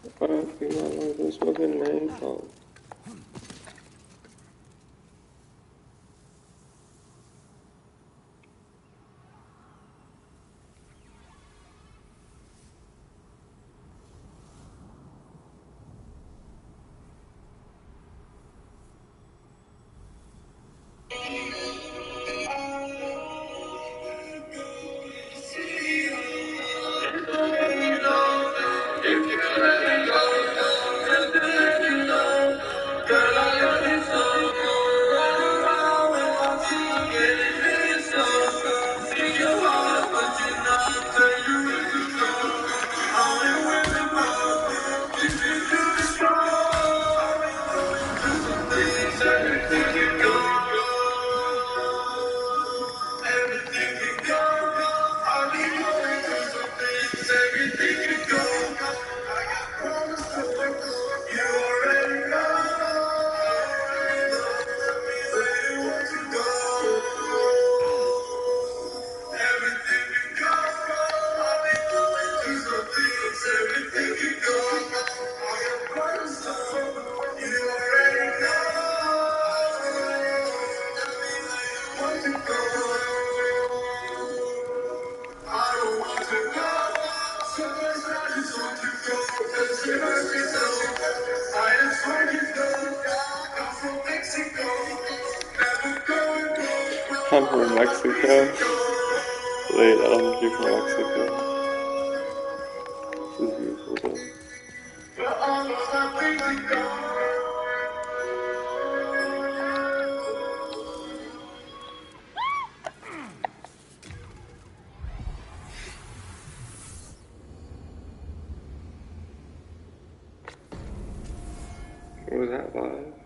Why do you not like this fucking name phone? I'm from Mexico. Wait, I don't think you're from Mexico. This is beautiful though. Was that live?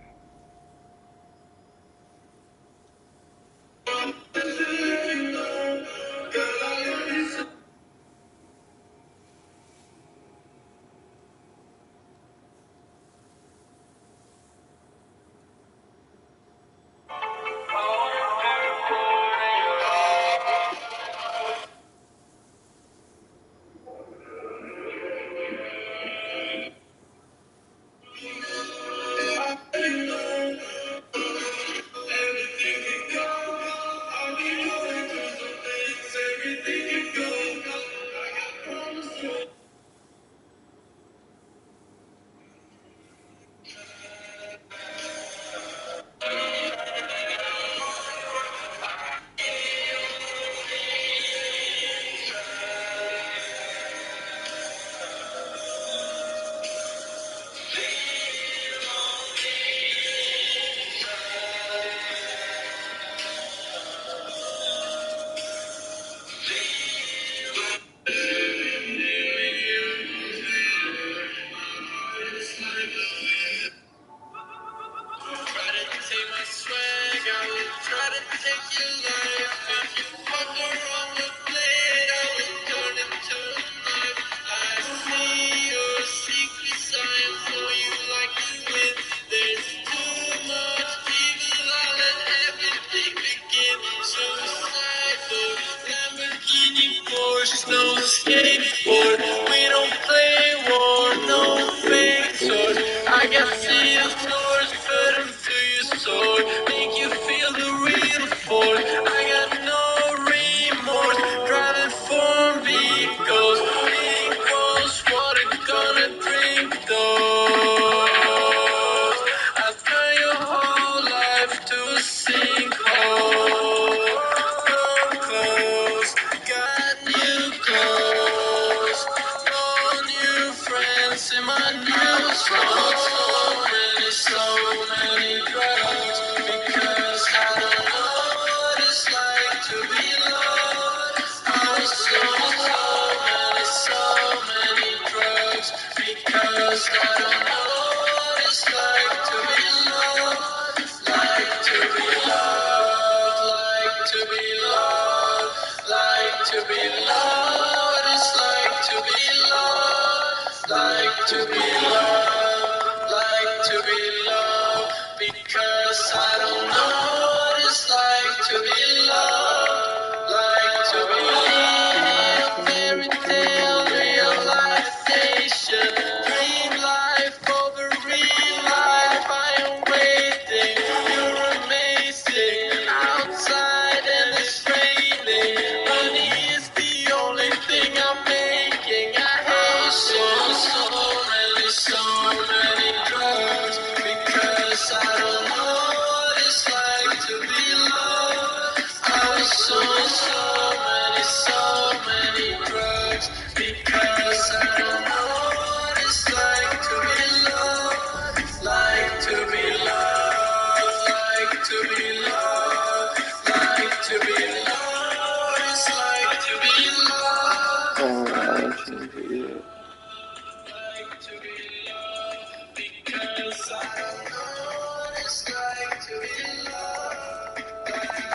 Because I don't know what it's like to be loved.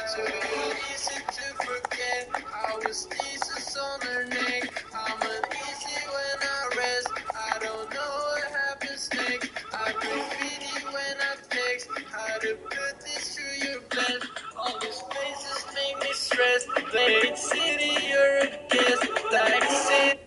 So easy to forget. I was Jesus on her neck. I'm uneasy when I rest. I don't know what happens next. I graffiti when I text. How to put this through your bed. All these faces make me stress. Blade City, you're a guest. Like city.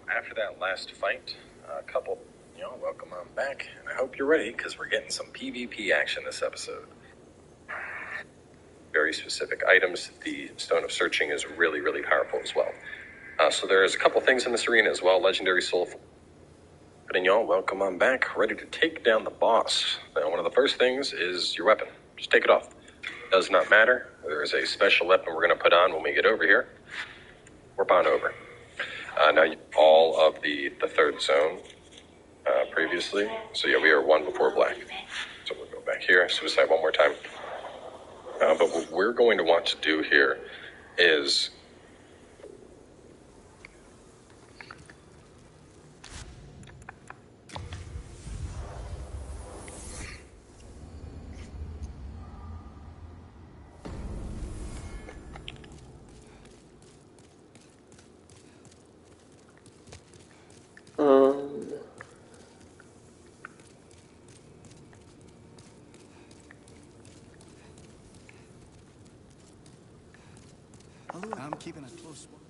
After that last fight, a couple, welcome on back, and I hope you're ready because we're getting some PvP action this episode. Very specific items. The Stone of Searching is really, really powerful as well. So there's a couple things in this arena as well. Legendary Soul. And y'all, welcome on back, ready to take down the boss. Now, one of the first things is your weapon. Just take it off. Does not matter. There is a special weapon we're going to put on when we get over here. Warp on over. Now, all of the third zone previously. So yeah, we are one before black. So we'll go back here. Suicide one more time. But what we're going to want to do here is I'm keeping a close watch.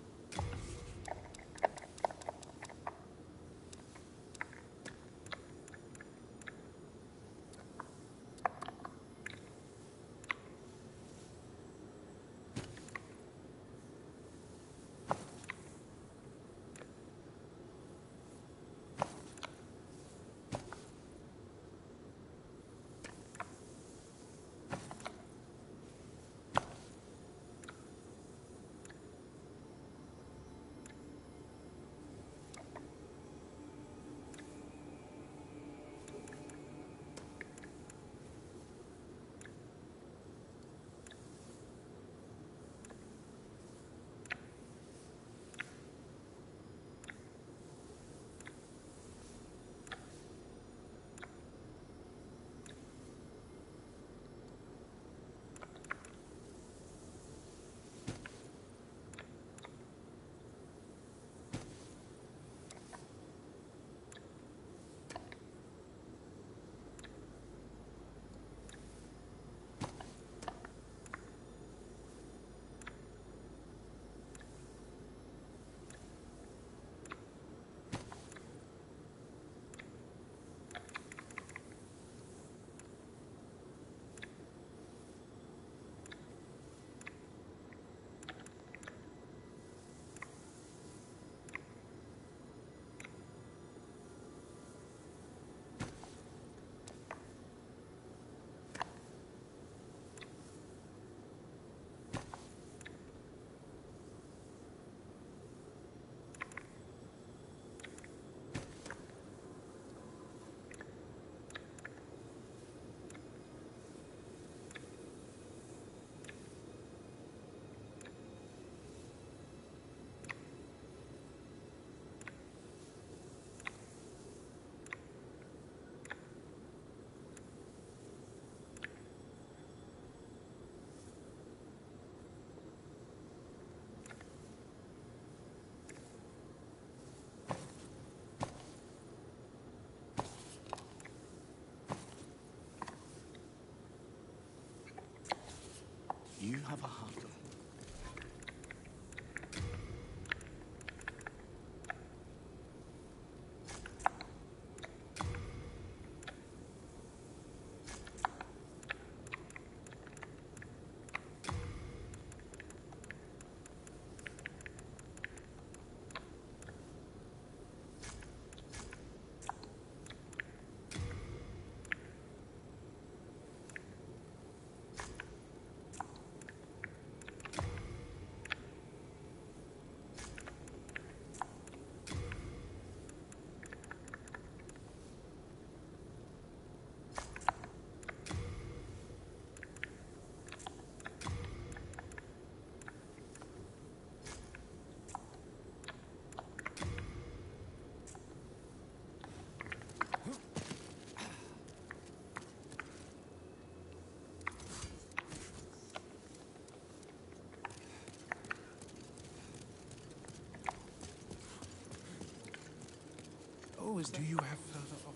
Oh, do you have further off?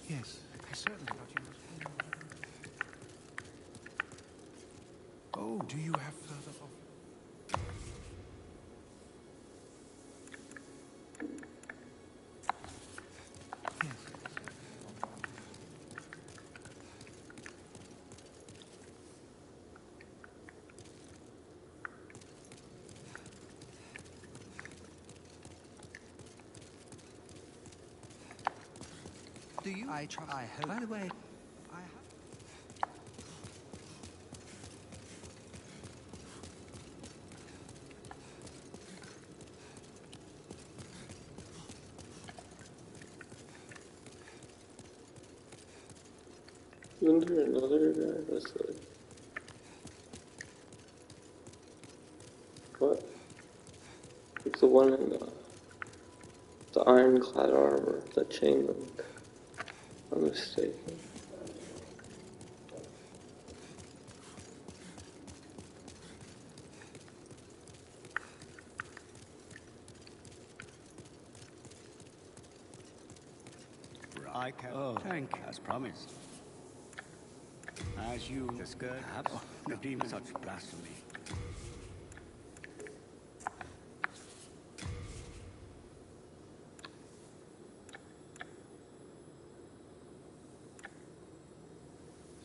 Yes, I certainly thought you must. Oh, do you have further off? Yes. Do you? I try. I hope. By the way, I have. Isn't there another guy that's like... What? It's the one in the ironclad armor, the chain link. I'm mistaken. I can. Oh, thank you. As promised. As you, the skirt, perhaps, redeem such blasphemy.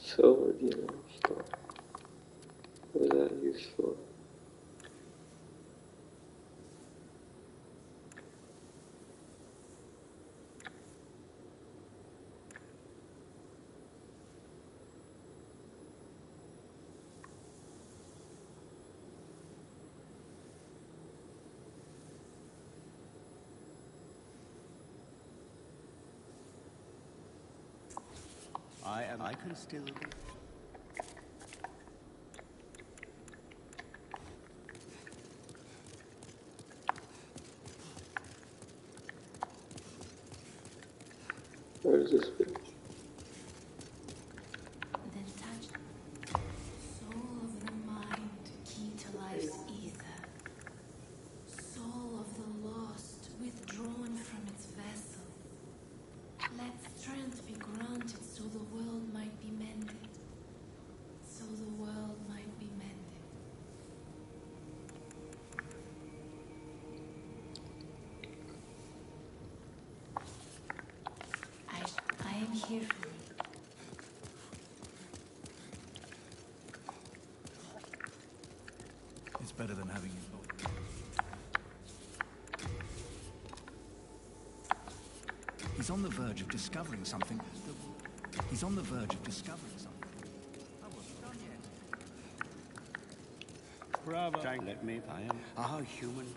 Silver demon store. What is that used for? I can still. Where is this bitch? Then touch soul of the mind, key to life's ether. Soul of the lost, withdrawn from its vessel. Let strength be granted so the world might be mended. So the world might be mended. I am here for you. It's better than having you. He's on the verge of discovering something. He's on the verge of discovering something. I wasn't done yet. Bravo. Let me. I am a human.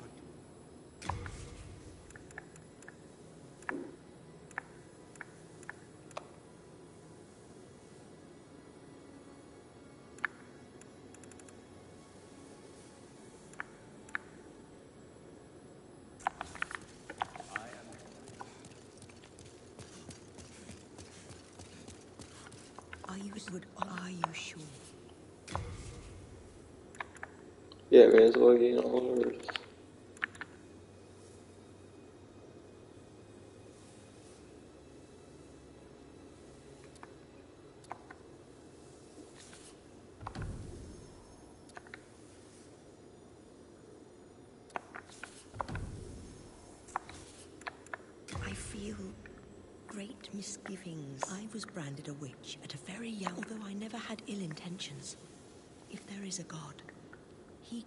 Are you sure? Yeah, may as well gain all orders. I feel great misgivings. I was branded a witch at a very young, although I never had ill intentions. If there is a God,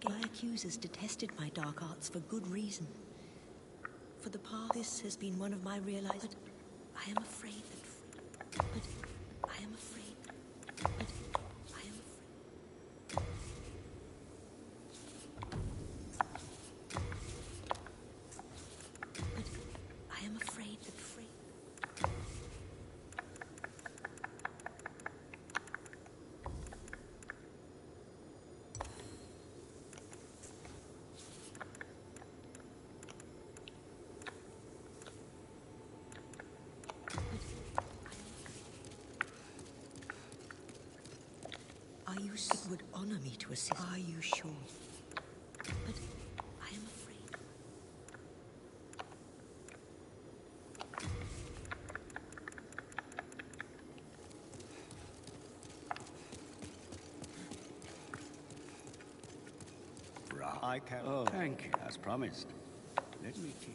my accusers detested my dark arts for good reason. For the past, this has been one of my realized. I am afraid that. But I am afraid. But I am afraid. But I use. It would honor me to assist. Are you sure? But I am afraid. I can. Oh, thank you. As promised. Let me teach.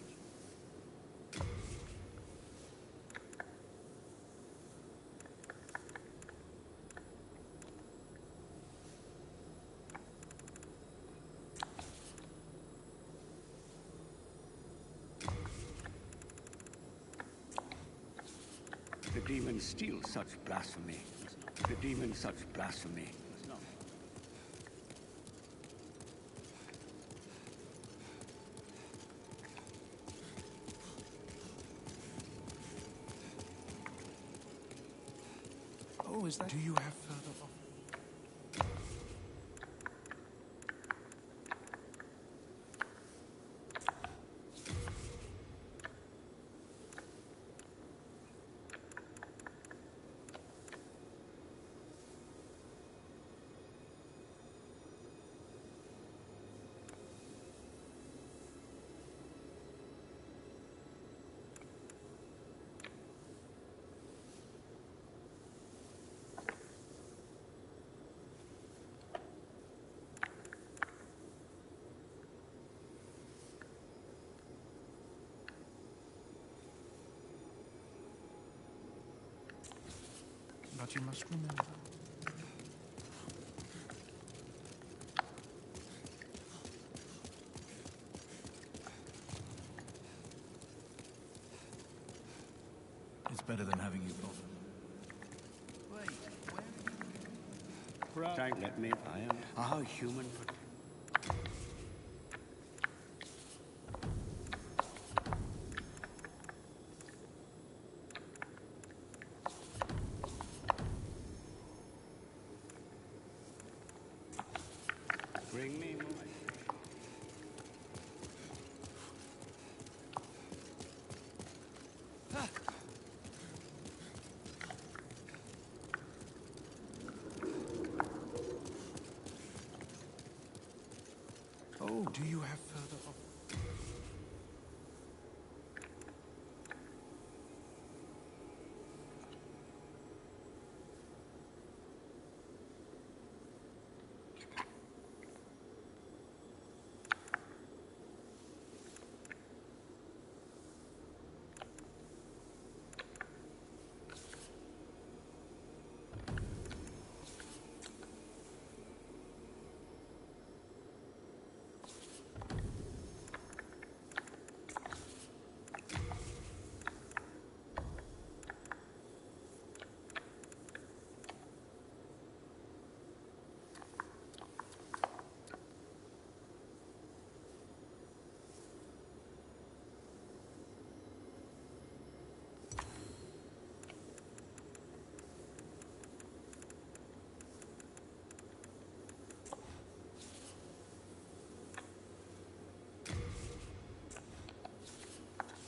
The demons steal such blasphemy. The demons such blasphemy. Oh, is that? Do you have further? But you must remember. It's better than having you bothered. Wait, where? Thank, let me. I am. How human. Bring me more. Oh, do you have further?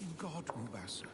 In God, Mubasa.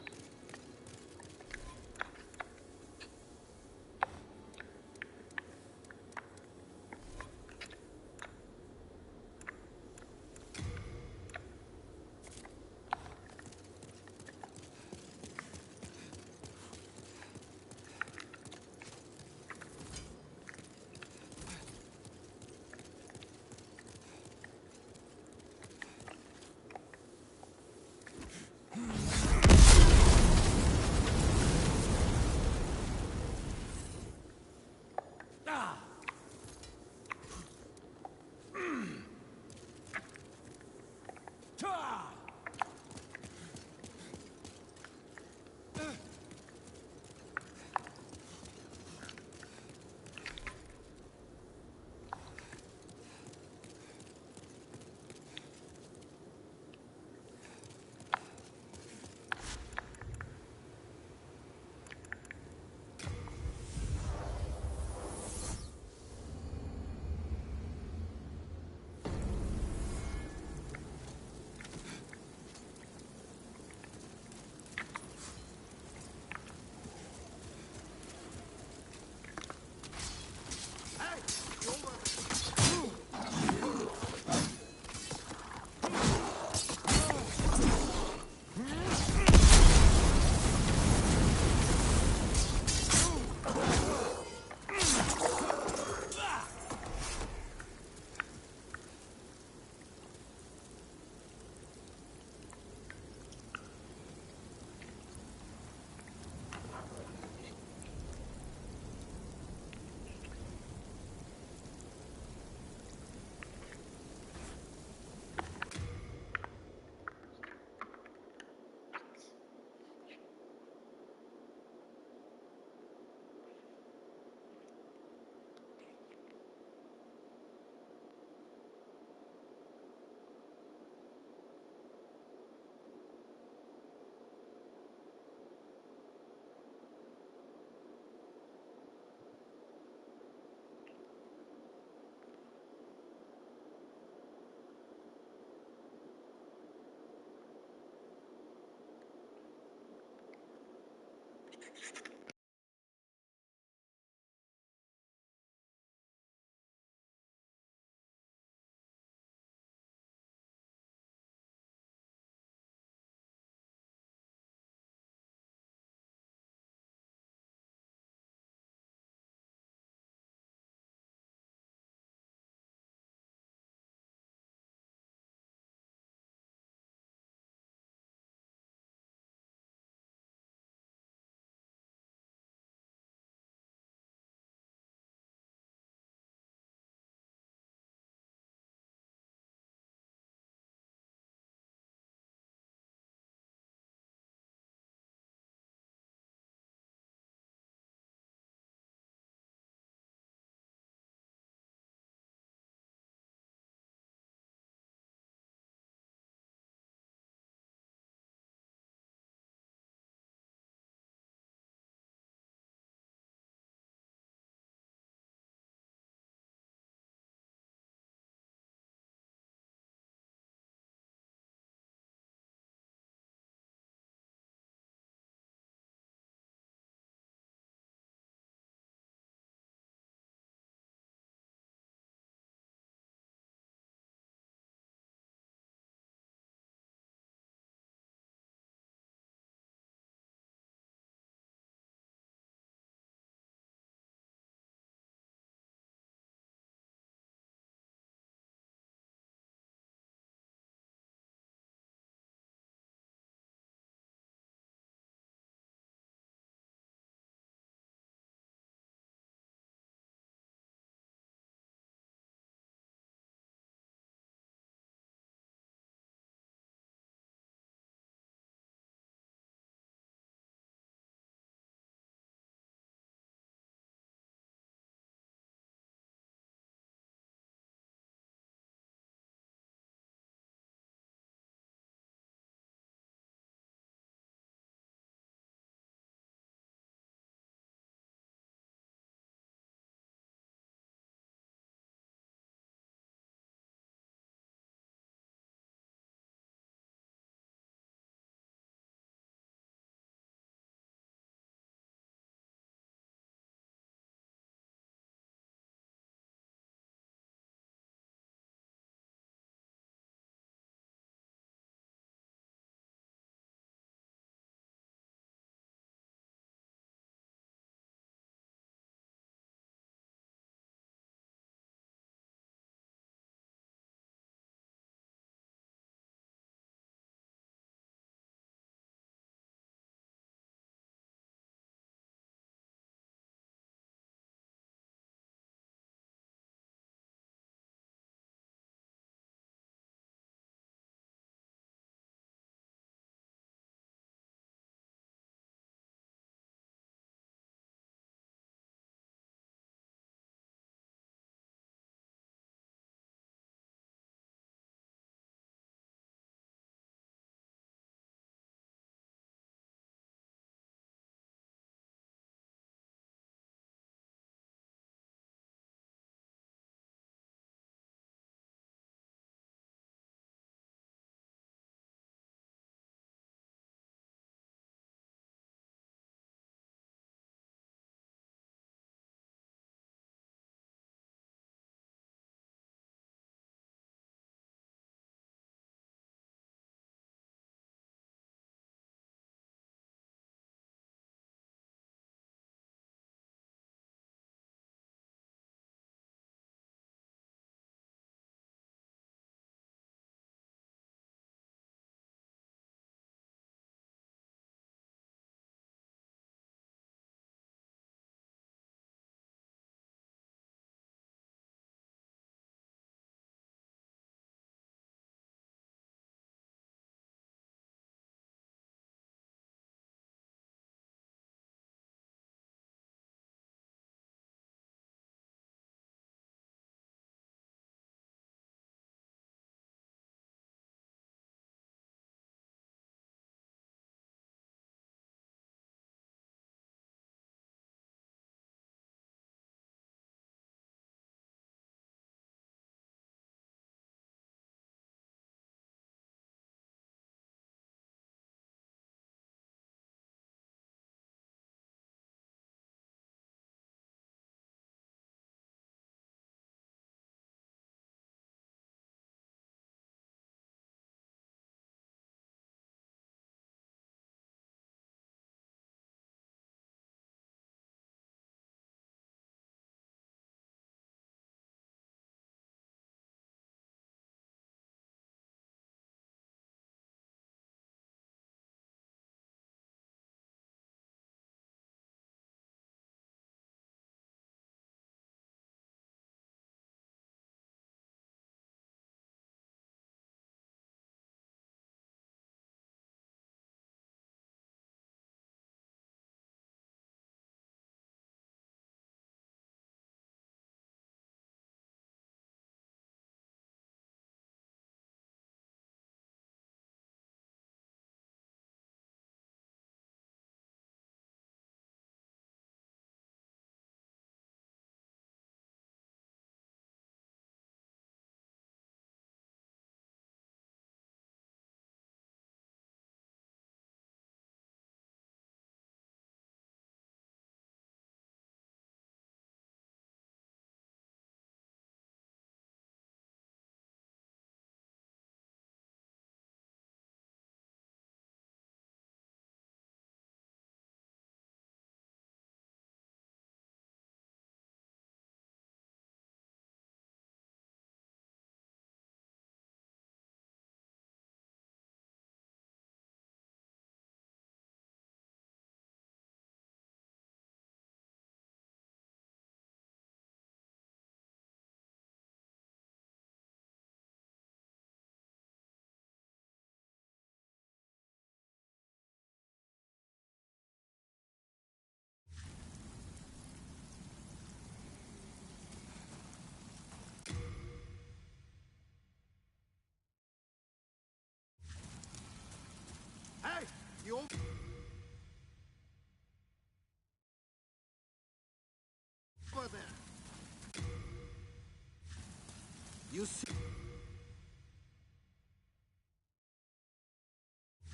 You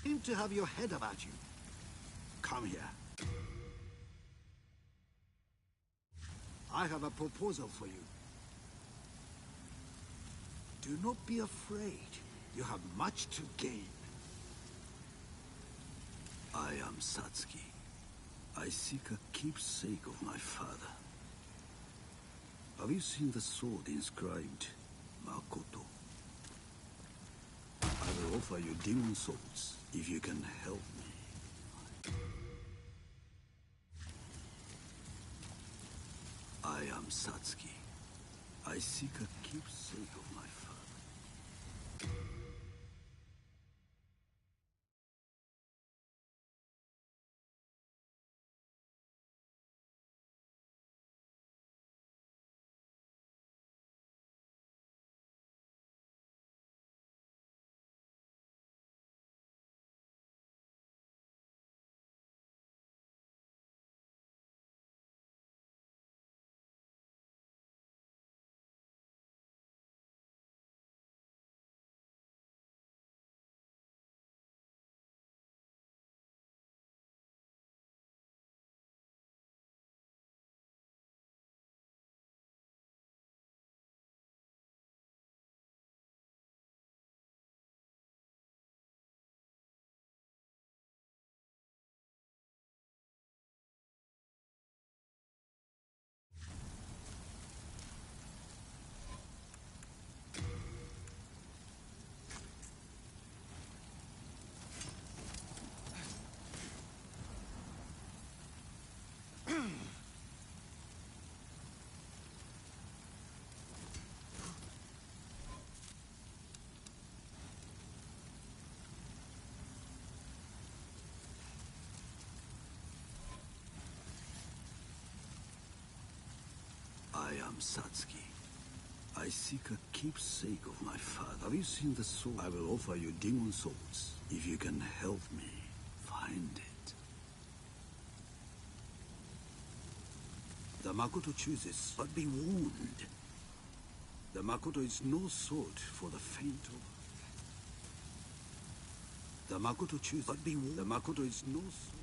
seem to have your head about you. Come here. I have a proposal for you. Do not be afraid. You have much to gain. I am Satsuki. I seek a keepsake of my father. Have you seen the sword inscribed Makoto? I will offer you demon souls if you can help me. I am Satsuki. I seek a keepsake of my father. I am Satsuki. I seek a keepsake of my father. Have you seen the sword? I will offer you demon souls if you can help me find it. The Makoto chooses, but be warned. The Makoto is no sword for the faint of heart. The Makoto chooses, but be warned. The Makoto is no sword.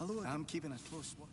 Hello, I'm keeping a close watch.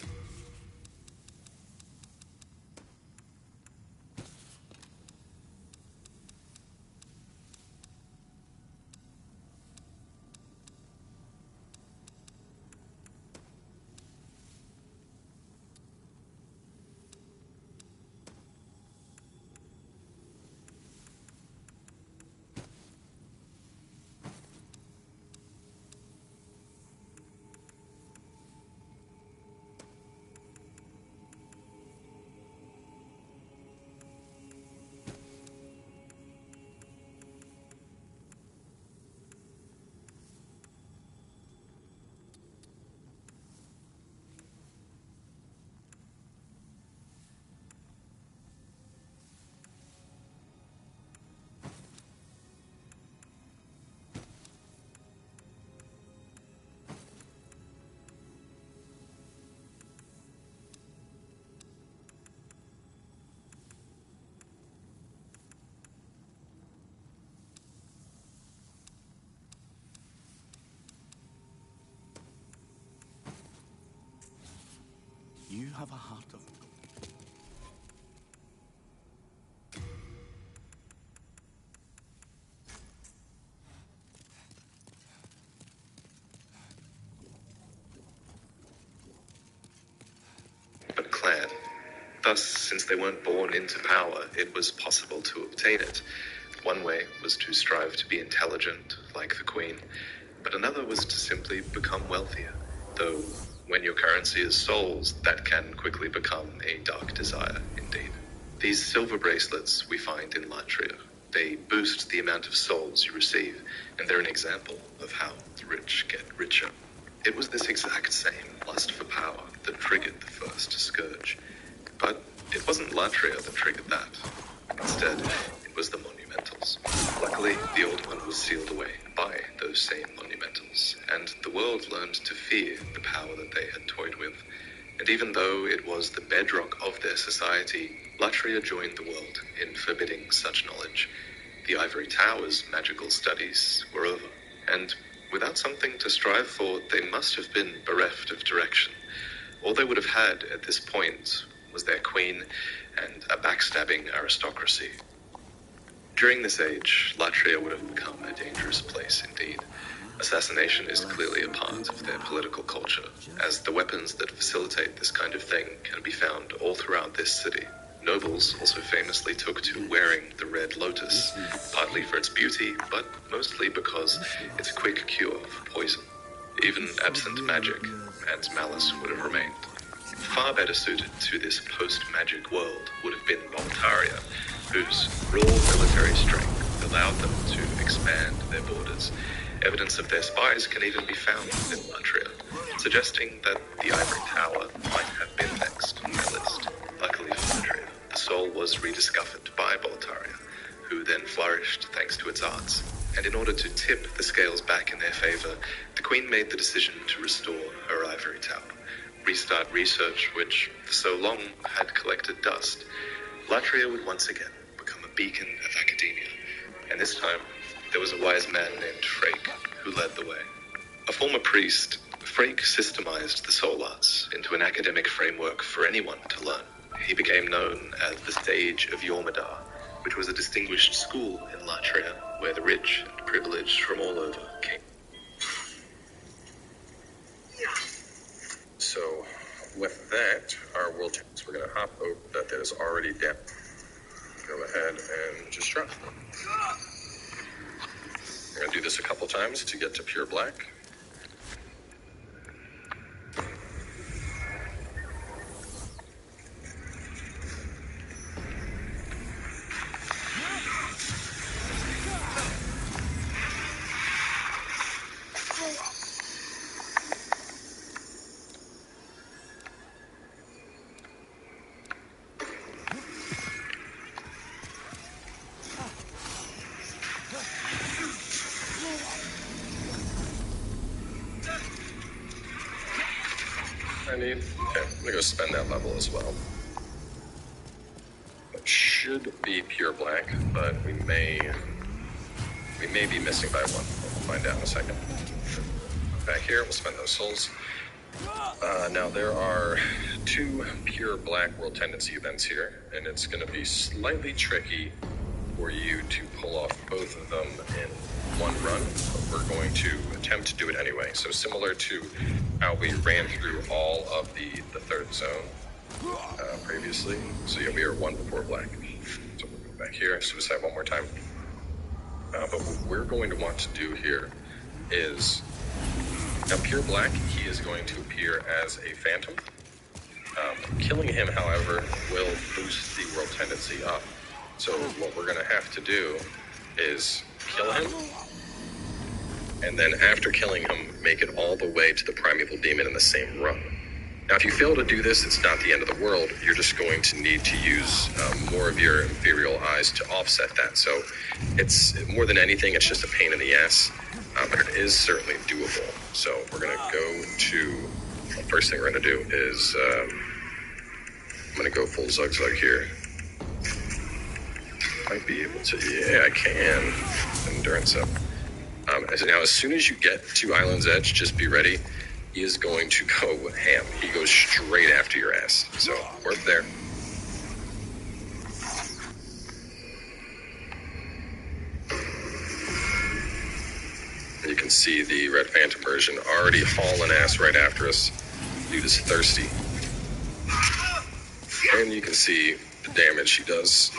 You have a heart of gold. But clan. Thus, since they weren't born into power, it was possible to obtain it. One way was to strive to be intelligent, like the Queen, but another was to simply become wealthier. Though, when your currency is souls, that can quickly become a dark desire indeed. These silver bracelets we find in Latria. They boost the amount of souls you receive, and they're an example of how the rich get richer. It was this exact same lust for power that triggered the first scourge. But it wasn't Latria that triggered that. Instead, it was the monumentals. Luckily, the old one was sealed away by those same monumentals, and the world learned to fear the power that they had toyed with. And even though it was the bedrock of their society, Latria joined the world in forbidding such knowledge. The Ivory Tower's magical studies were over, and without something to strive for, they must have been bereft of direction. All they would have had at this point was their queen and a backstabbing aristocracy. During this age, Latria would have become a dangerous place indeed. Assassination is clearly a part of their political culture, as the weapons that facilitate this kind of thing can be found all throughout this city. Nobles also famously took to wearing the red lotus, partly for its beauty, but mostly because it's a quick cure for poison. Even absent magic, man's malice would have remained. Far better suited to this post-magic world would have been Voltaria, whose raw military strength allowed them to expand their borders. Evidence of their spies can even be found in Latria, suggesting that the Ivory Tower might have been next on their list. Luckily for Latria, the soul was rediscovered by Voltaria, who then flourished thanks to its arts. And in order to tip the scales back in their favor, the Queen made the decision to restore her Ivory Tower, restart research which, for so long, had collected dust. Latria would once again become a beacon of academia, and this time there was a wise man named Frake who led the way. A former priest, Frake systemized the soul arts into an academic framework for anyone to learn. He became known as the Sage of Yormadar, which was a distinguished school in Latria where the rich and privileged from all over came. So, with that, our world champions, we're going to hop over that is already down. Go ahead and just try. We're going to do this a couple times to get to pure black. Okay, I'm gonna go spend that level as well. It should be pure black, but we may be missing by one. We'll find out in a second. Back here, we'll spend those souls. Now there are 2 pure black world tendency events here, and it's going to be slightly tricky for you to pull off both of them in one run, but we're going to attempt to do it anyway. So similar to how we ran through all of the third zone previously. So yeah, we are 1 before black. So we'll go back here, suicide one more time. But what we're going to want to do here is, now pure black, he is going to appear as a phantom. Killing him, however, will boost the world tendency up. So what we're going to have to do is kill him, and then after killing him, make it all the way to the primeval demon in the same run. Now, if you fail to do this, it's not the end of the world. You're just going to need to use more of your imperial eyes to offset that. So it's more than anything, it's just a pain in the ass, but it is certainly doable. So we're going to go to, the first thing we're going to do is, I'm going to go full zugzug here. Might be able to, yeah, I can. Endurance up. Now, as soon as you get to Island's Edge, just be ready. He is going to go ham. He goes straight after your ass. So, work there. You can see the Red Phantom version already hauling ass right after us. Dude is thirsty. And you can see the damage he does.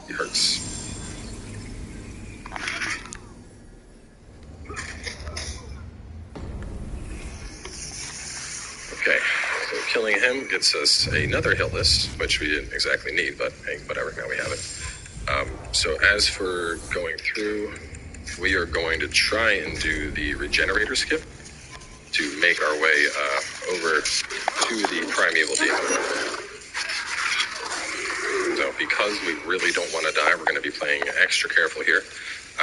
He hurts. Okay, so killing him gets us another hit list, which we didn't exactly need, but hey, whatever, now we have it. So as for going through, we are going to try and do the regenerator skip to make our way over to the primeval demon. So because we really don't want to die, we're going to be playing extra careful here.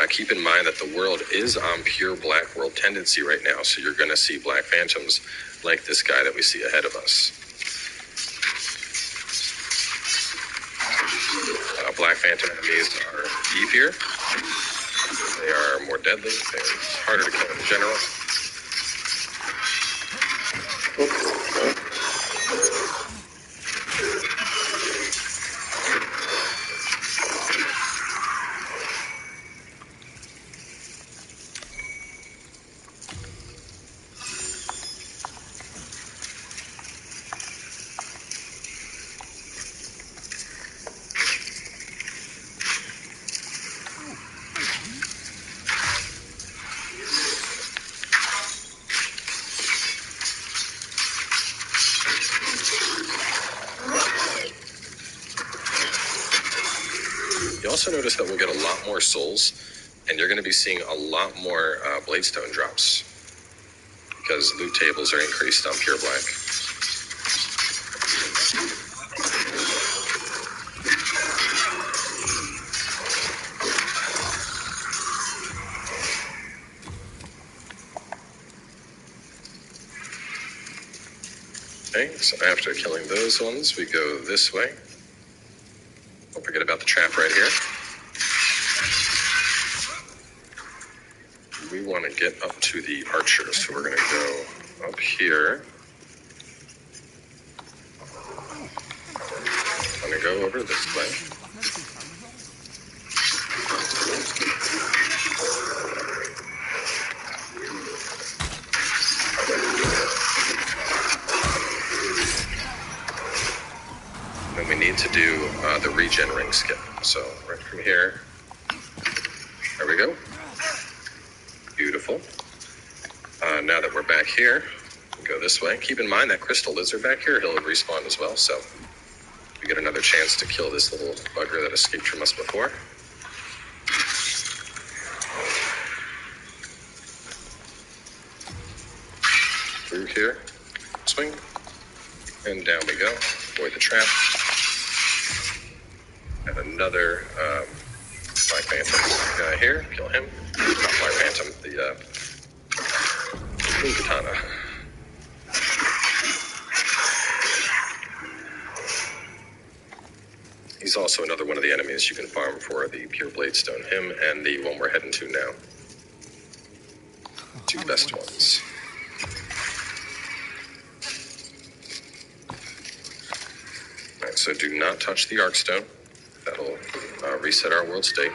Keep in mind that the world is on pure black world tendency right now, so you're going to see black phantoms like this guy that we see ahead of us. Black phantom enemies are beefier. They are more deadly. They're harder to kill in general. You also notice that we'll get a lot more souls, and you're going to be seeing a lot more Bladestone drops, because loot tables are increased on pure black. Okay, so after killing those ones, we go this way. Don't forget about the trap right here. We want to get up to the archer, so we're going to go up here. I'm going to go over this way. Then we need to do the regen ring skip. So right from here, there we go. Beautiful. Now that we're back here, we go this way. Keep in mind that crystal lizard back here, he'll respawn as well. So we get another chance to kill this little bugger that escaped from us before. Through here, swing, and down we go. Avoid the trap. And another Black Phantom guy here. Kill him. Not Black Phantom, the Blue Katana. He's also another one of the enemies you can farm for the Pure Bladestone. Him and the one we're heading to now. Two best ones. Alright, so do not touch the Arkstone. That'll reset our world state.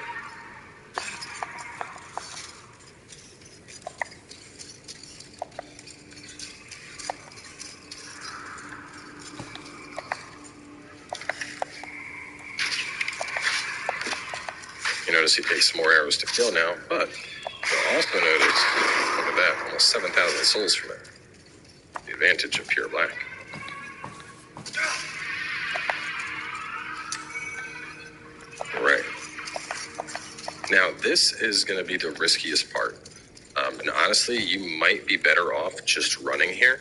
You notice he takes more arrows to kill now, but you'll also notice, look at that, almost 7,000 souls from it. The advantage of pure black. Right. Now, this is going to be the riskiest part. And honestly, you might be better off just running here,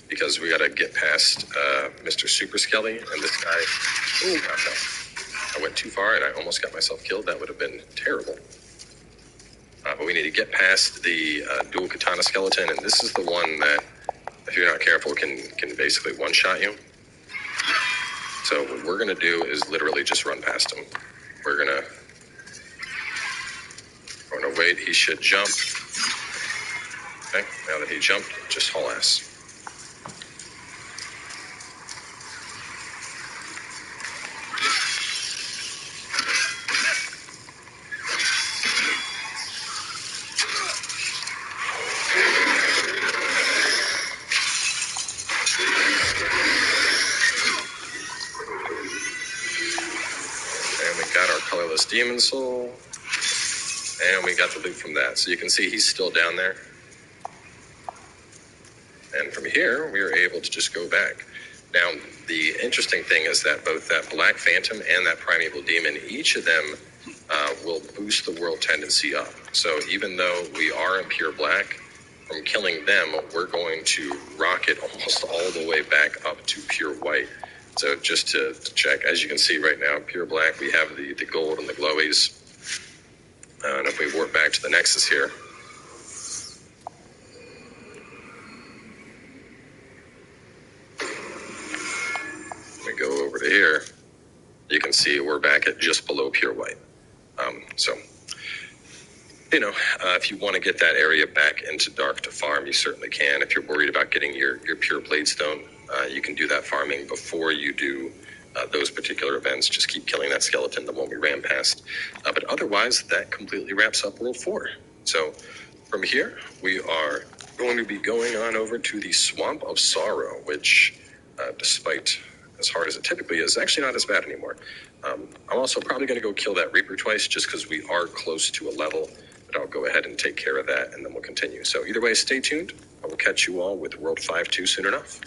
because we got to get past Mr. Super Skelly and this guy. Oh, God, no. I went too far and I almost got myself killed. That would have been terrible. But we need to get past the dual katana skeleton, and this is the one that, if you're not careful, can basically one-shot you. So what we're going to do is literally just run past him. We're going to wait. He should jump. Okay, now that he jumped, just haul ass. And we got our colorless demon soul. And we got the loot from that. So you can see he's still down there. And from here, we were able to just go back. Now, the interesting thing is that both that Black Phantom and that Primeval Demon, each of them will boost the world tendency up. So even though we are in pure black, from killing them, we're going to rocket almost all the way back up to pure white. So just to check, as you can see right now, pure black, we have the gold and the glowies. And if we warp back to the Nexus here, we go over to here, you can see we're back at just below pure white. So, you know, if you want to get that area back into dark to farm, you certainly can. If you're worried about getting your pure bladestone, you can do that farming before you do those particular events. Just keep killing that skeleton, the one we ran past. But otherwise, that completely wraps up World 4. So from here, we are going to be going on over to the Swamp of Sorrow, which, despite as hard as it typically is actually not as bad anymore. I'm also probably going to go kill that Reaper twice just because we are close to a level, but I'll go ahead and take care of that and then we'll continue. So either way, stay tuned. I will catch you all with World 5-2 soon enough.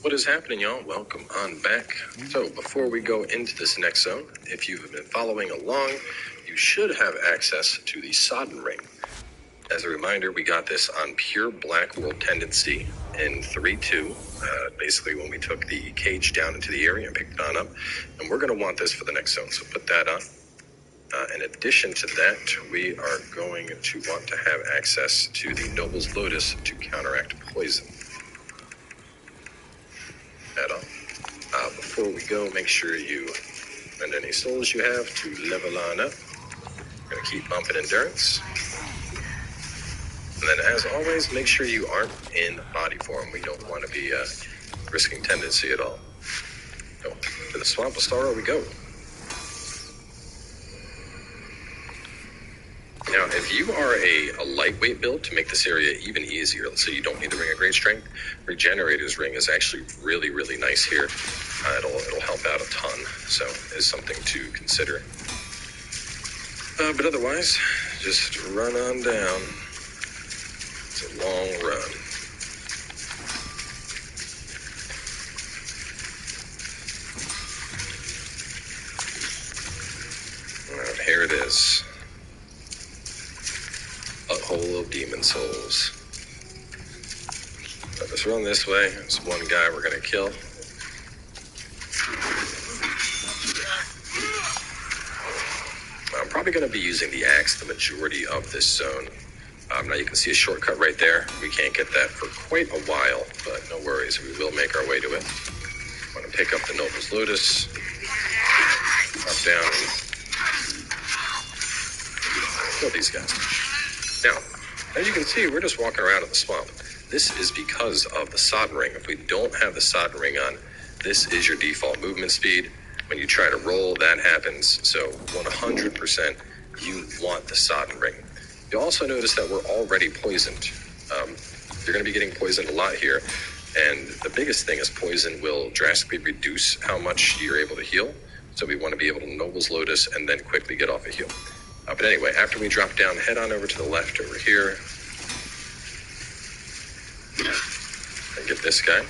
What is happening, y'all? Welcome on back. So before we go into this next zone, if you have been following along, you should have access to the Sodden Ring. As a reminder, we got this on pure black world tendency in 3-2, basically when we took the cage down into the area and picked it on up. And we're going to want this for the next zone, so put that on. In addition to that, we are going to want to have access to the Noble's Lotus to counteract poison. Add on. Before we go, make sure you spend any souls you have to level on up. We're going to keep bumping endurance. And then, as always, make sure you aren't in body form. We don't want to be risking tendency at all. So, to the Swamp of Sorrow we go. Now, if you are a lightweight build, to make this area even easier, let's say you don't need the Ring of Great Strength, Regenerator's Ring is actually really, really nice here. It'll help out a ton, so it's something to consider. But otherwise, just run on down. It's a long run. And here it is. A hole of demon souls. Let us run this way. There's one guy we're going to kill. I'm probably going to be using the axe the majority of this zone. Now you can see a shortcut right there. We can't get that for quite a while, but no worries. We will make our way to it. I'm going to pick up the Noble's Lotus. Drop down and kill these guys. Now, As you can see, we're just walking around in the swamp. This is because of the sodden ring. If we don't have the sodden ring on, this is your default movement speed. When you try to roll, that happens. So 100% you want the sodden ring. You'll also notice that we're already poisoned. You're going to be getting poisoned a lot here. And the biggest thing is poison will drastically reduce how much you're able to heal. So we want to be able to Noble's Lotus and then quickly get off a heal. But anyway, after we drop down, head on over to the left over here. And get this guy.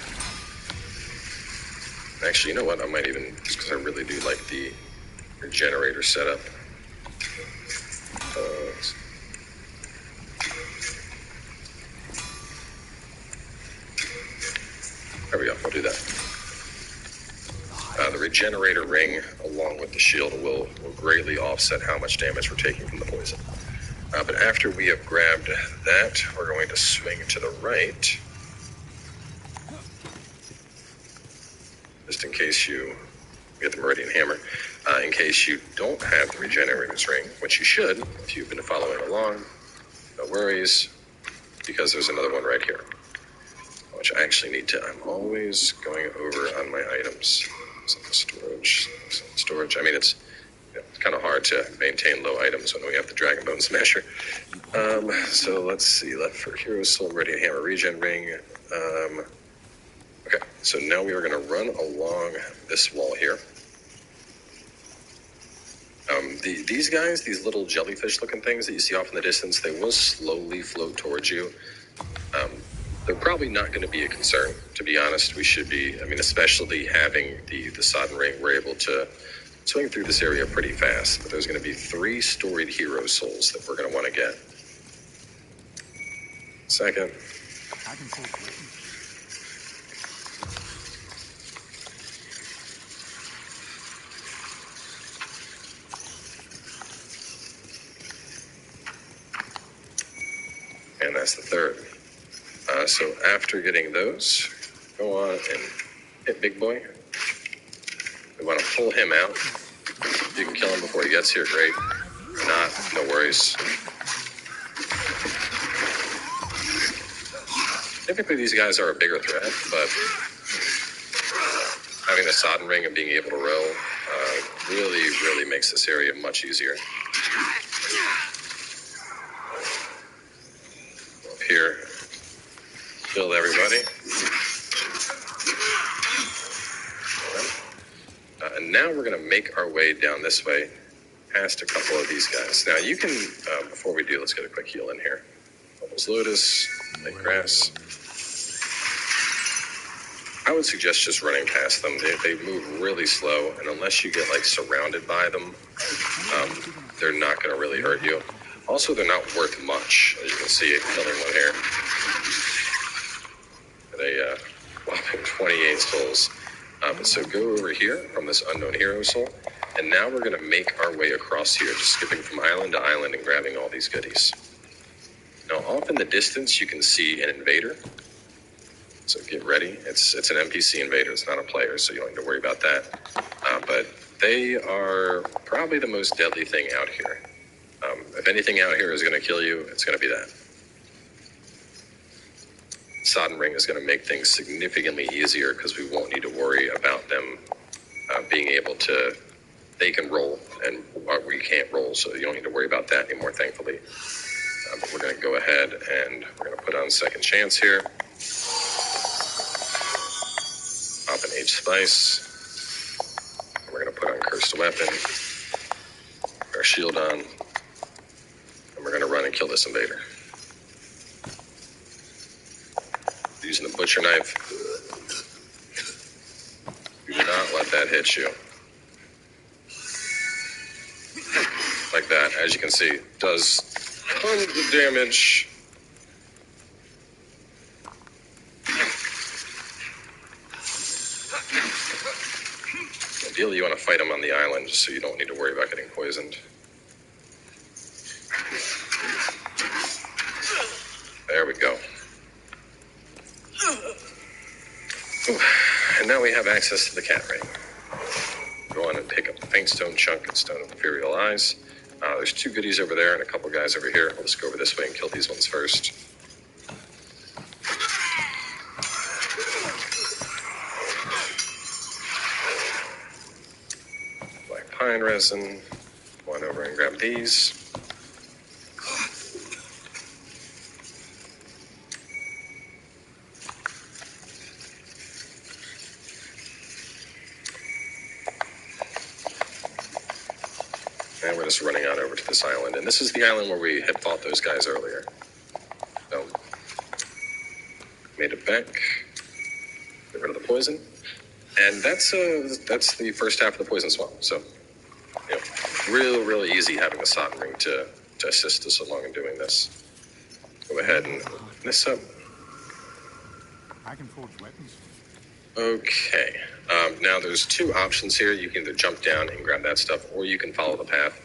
Actually, you know what? I might even, just because I really do like the regenerator setup. There we go. We'll do that. The regenerator ring, along with the shield, will greatly offset how much damage we're taking from the poison. But after we have grabbed that, we're going to swing to the right. Just in case you get the Meridian Hammer. In case you don't have the Regenerator's Ring, which you should, if you've been following along, no worries, because there's another one right here, which I actually need to, I'm always going over on my items. Storage, I mean, it's kind of hard to maintain low items when we have the Dragon Bone Smasher. So let's see, left for Hero Soul, Meridian Hammer, Regen Ring. Okay, so now we are going to run along this wall here. These guys, these little jellyfish-looking things that you see off in the distance, they will slowly float towards you. They're probably not going to be a concern, to be honest. We should be, I mean, especially having the sodden ring, we're able to swing through this area pretty fast. But there's going to be 3 storied hero souls that we're going to want to get. Second. And that's the third. So after getting those, go on and hit Big Boy. We want to pull him out. If you can kill him before he gets here, great. If not, no worries. Typically these guys are a bigger threat, but having the sodden ring and being able to roll really makes this area much easier. Up here, kill everybody. And now we're going to make our way down this way past a couple of these guys. Now you can, before we do, let's get a quick heal in here. Almost Lotus, make grass. I would suggest just running past them. They move really slow, and unless you get like surrounded by them, they're not going to really hurt you. Also, they're not worth much, as you can see, killing one here. They whopping 28 souls. So go over here from this unknown hero soul, and now we're going to make our way across here, just skipping from island to island and grabbing all these goodies. Now, off in the distance, you can see an invader. So get ready. It's an NPC invader. It's not a player, so you don't need to worry about that. But they are probably the most deadly thing out here. If anything out here is going to kill you, it's going to be that. Sodden Ring is going to make things significantly easier because we won't need to worry about them being able to, they can roll and we can't roll, so you don't need to worry about that anymore, thankfully. But we're going to go ahead and we're going to put on Second Chance here. Pop an H Spice. We're going to put on Cursed Weapon. Our shield on. And we're going to run and kill this invader. Using the butcher knife. Do not let that hit you. Like that, as you can see, does tons of damage. Ideally, you want to fight him on the island just so you don't need to worry about getting poisoned. There we go. Ooh. And now we have access to the cat ring. Go on and pick up the Faint Stone chunk and Stone of Imperial Eyes. There's 2 goodies over there and a couple guys over here. I'll just go over this way and kill these ones first. Black pine resin. Go on over and grab these. And we're just running on over to this island. And this is the island where we had fought those guys earlier. So, made it back. Get rid of the poison. And that's the first half of the poison swamp. So, real easy having a soldering ring to assist us along in doing this. Go ahead and open this up. I can forge weapons. Okay. Now there's 2 options here. You can either jump down and grab that stuff, or you can follow the path.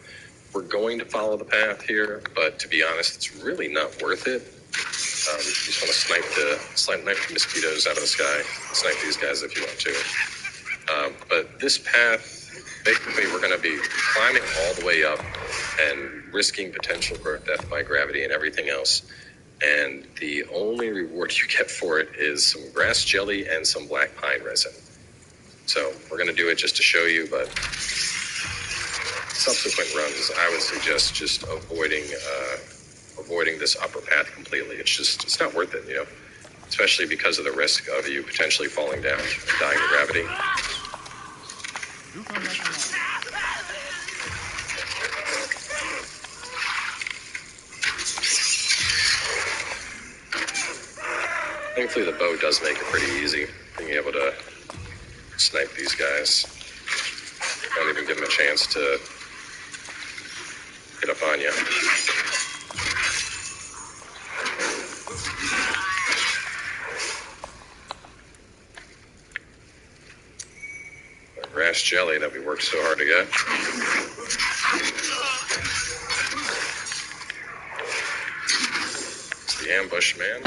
We're going to follow the path here, but to be honest, it's really not worth it. You just want to snipe the mosquitoes out of the sky. Snipe these guys if you want to. But this path, basically, we're going to be climbing all the way up and risking potential birth, death by gravity, and everything else. And the only reward you get for it is some grass jelly and some black pine resin. So we're going to do it just to show you, but subsequent runs, I would suggest just avoiding this upper path completely. It's not worth it, especially because of the risk of you potentially falling down and dying to gravity. Thankfully, the bow does make it pretty easy, being able to snipe these guys. Don't even give them a chance to get up on you. The grass jelly that we worked so hard to get. It's the ambush, man.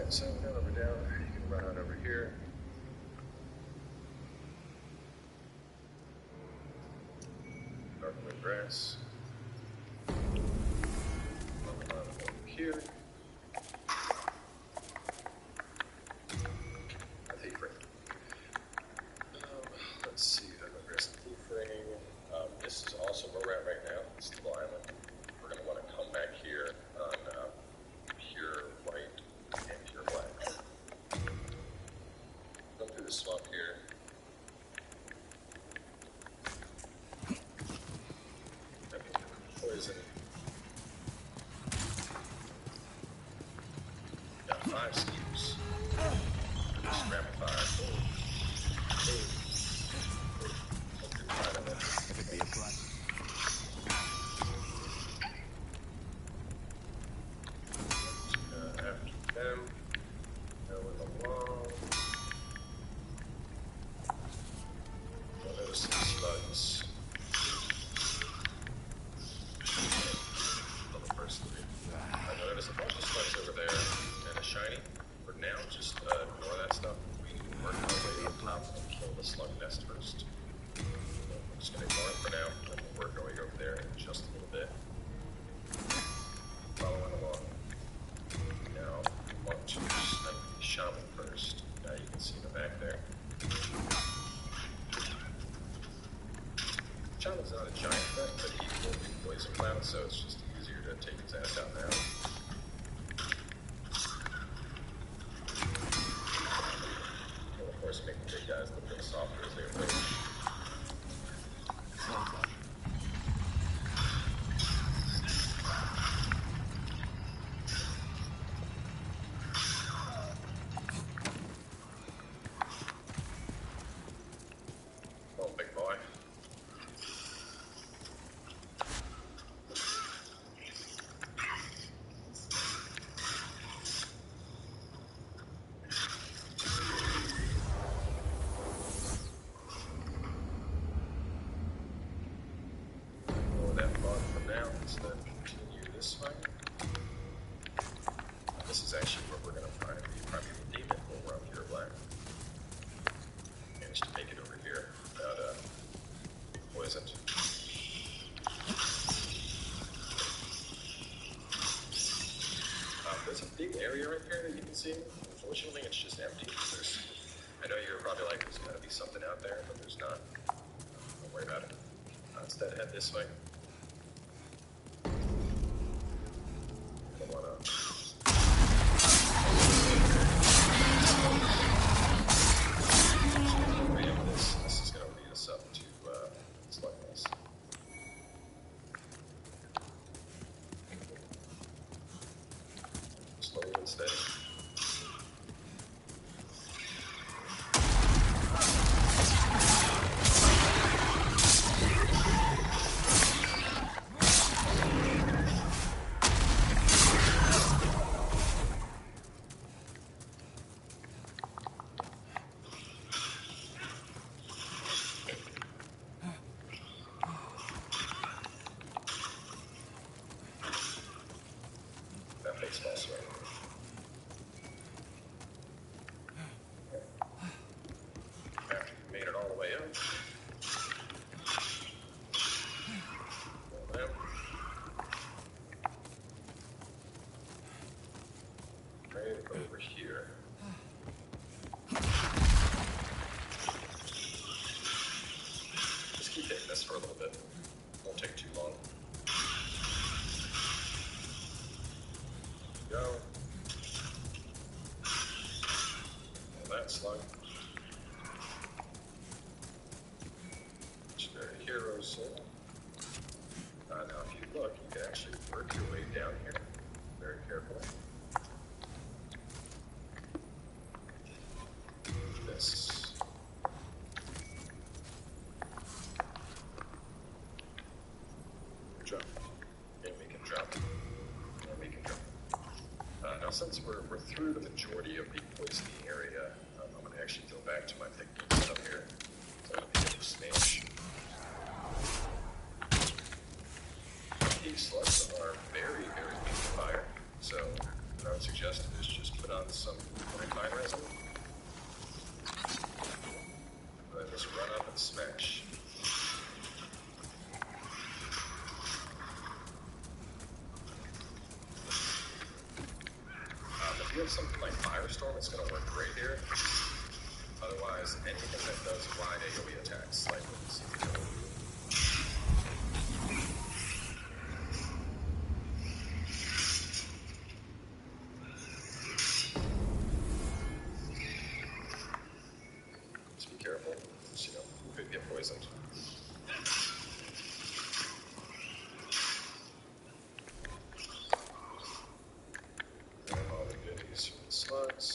So now that we're down, you can run on over here. Darkwood grass. Run on over here. A thief ring. Let's see, there's the thief ring. This is also where we're at right now. It's the island. We're going to want to come back here on pure white and pure black. Go through the swamp here. Poison. Got 5 skews. Just grab 5. If it be a blood. After them, go in the wall. You'll notice some slugs. On the first 3. I noticed a bunch of slugs over there and a shiny. For now, just ignore that stuff. We need to work our way up top and kill the slug nest first. So I'm just going to ignore it for now, and we'll work our way over there in just a little bit. Following along. Now, I want to snipe the shaman first. Now you can see the back there. Shaman's not a giant threat, but he will be poison cloud, so it's just easier to take his ass out now. And of course, make the big guys look a little softer as they approach. Oh, big boy. poisoned. There's a big area right here that you can see. Unfortunately, it's just empty. I know you're probably like, there's got to be something out there, but there's not. Don't worry about it. Instead, head this way. I want to... This is going to lead us up to this like this. Slowly and steady. That baseball swing. After you've made it all the way up, pull them. Right over here. Just keep hitting this for a little bit. Won't take too long. Go. Pull that slug. Legendary hero soul. Now, if you look, you can actually work your way down here very carefully. This. Jump. And we can jump. And we can jump. Now, since we're through the majority of the poisoning area, I'm going to actually go back to my techniques up here. So I'm going to be able to smash. These slugs are very, very weak to fire. So what I would suggest is just put on some fine resin. And then just run up and smash. If you have something like Firestorm, it's going to work great here. Otherwise, anything that does wide AoE attacks, like what you see here. Just be careful, because, you could get poisoned. And all the goodies from the slugs.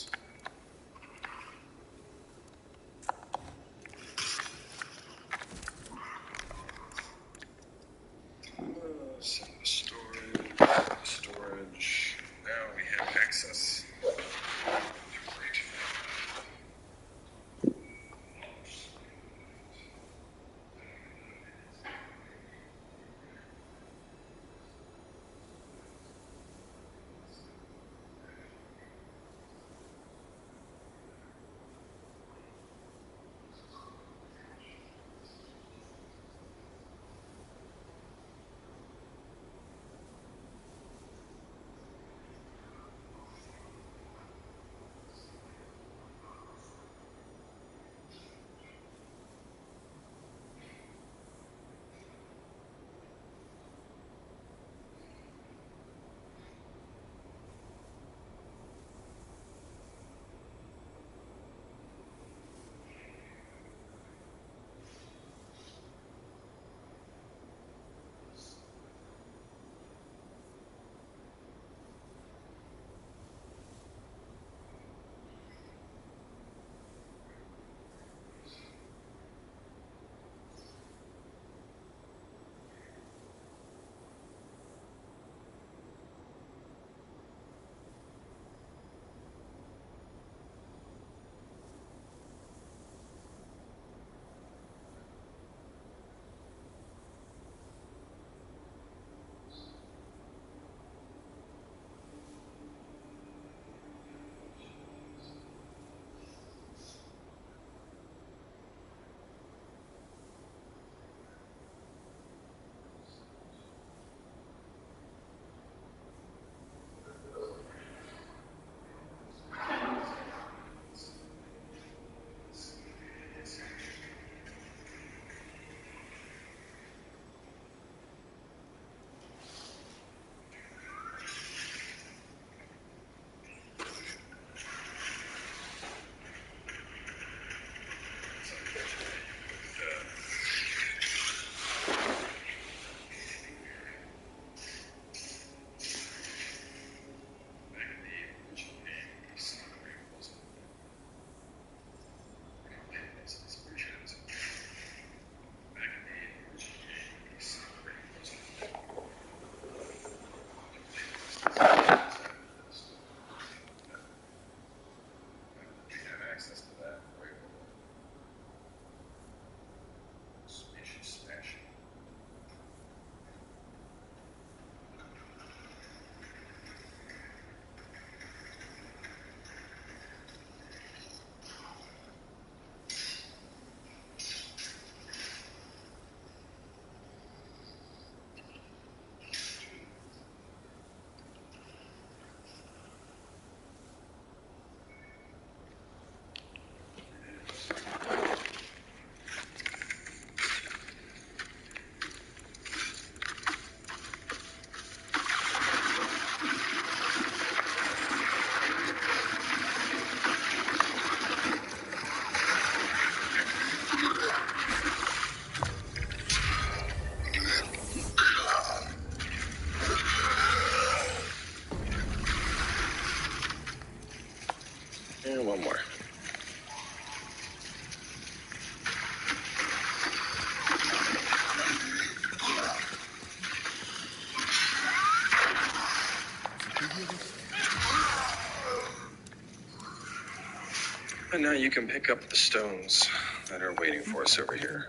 And now you can pick up the stones that are waiting for us over here.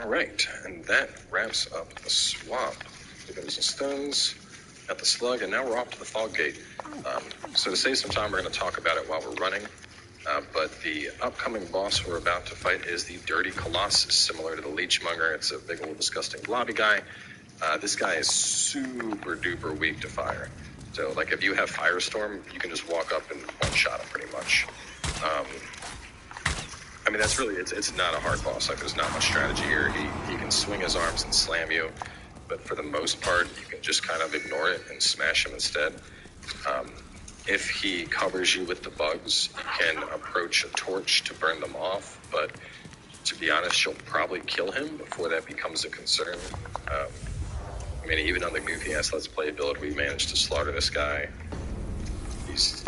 All right, and that wraps up the swamp. Pick up some stones, got the slug, and now we're off to the fog gate. So to save some time, we're going to talk about it while we're running. But the upcoming boss we're about to fight is the Dirty Colossus, similar to the Leechmonger. It's a big old disgusting blobby guy. This guy is super duper weak to fire. So like if you have Firestorm, you can just walk up and one-shot him pretty much. I mean, that's really, it's not a hard boss. Like, there's not much strategy here. He can swing his arms and slam you, but for the most part, you can just kind of ignore it and smash him instead. If he covers you with the bugs, you can approach a torch to burn them off, but to be honest, you'll probably kill him before that becomes a concern. I mean, even on the goofy-ass Let's Play build, we managed to slaughter this guy. He's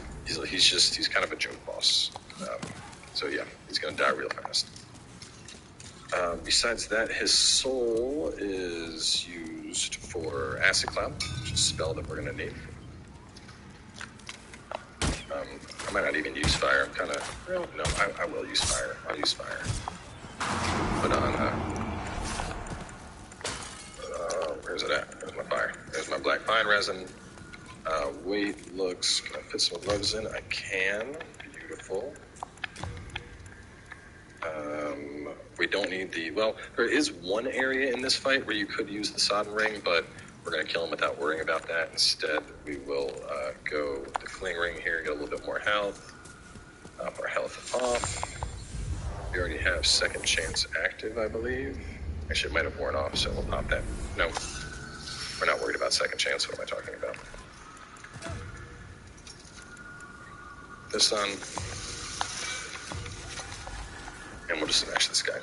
kind of a joke boss. So yeah, he's gonna die real fast. Besides that, his soul is used for Acid Cloud, which is a spell that we're gonna need. I might not even use fire. I'm kind of, well, no, I will use fire. I'll use fire. Put on, where's it at? There's my fire. There's my black pine resin. Weight looks, can I fit some gloves in? I can. Beautiful. We don't need there is one area in this fight where you could use the Sodden Ring, but we're going to kill him without worrying about that. Instead, we will go with the Fling Ring here, get a little bit more health. Up our health off. We already have Second Chance active, I believe. Actually, it might have worn off, so we'll pop that. No, we're not worried about Second Chance. What am I talking about? This on. And we'll just smash this guy.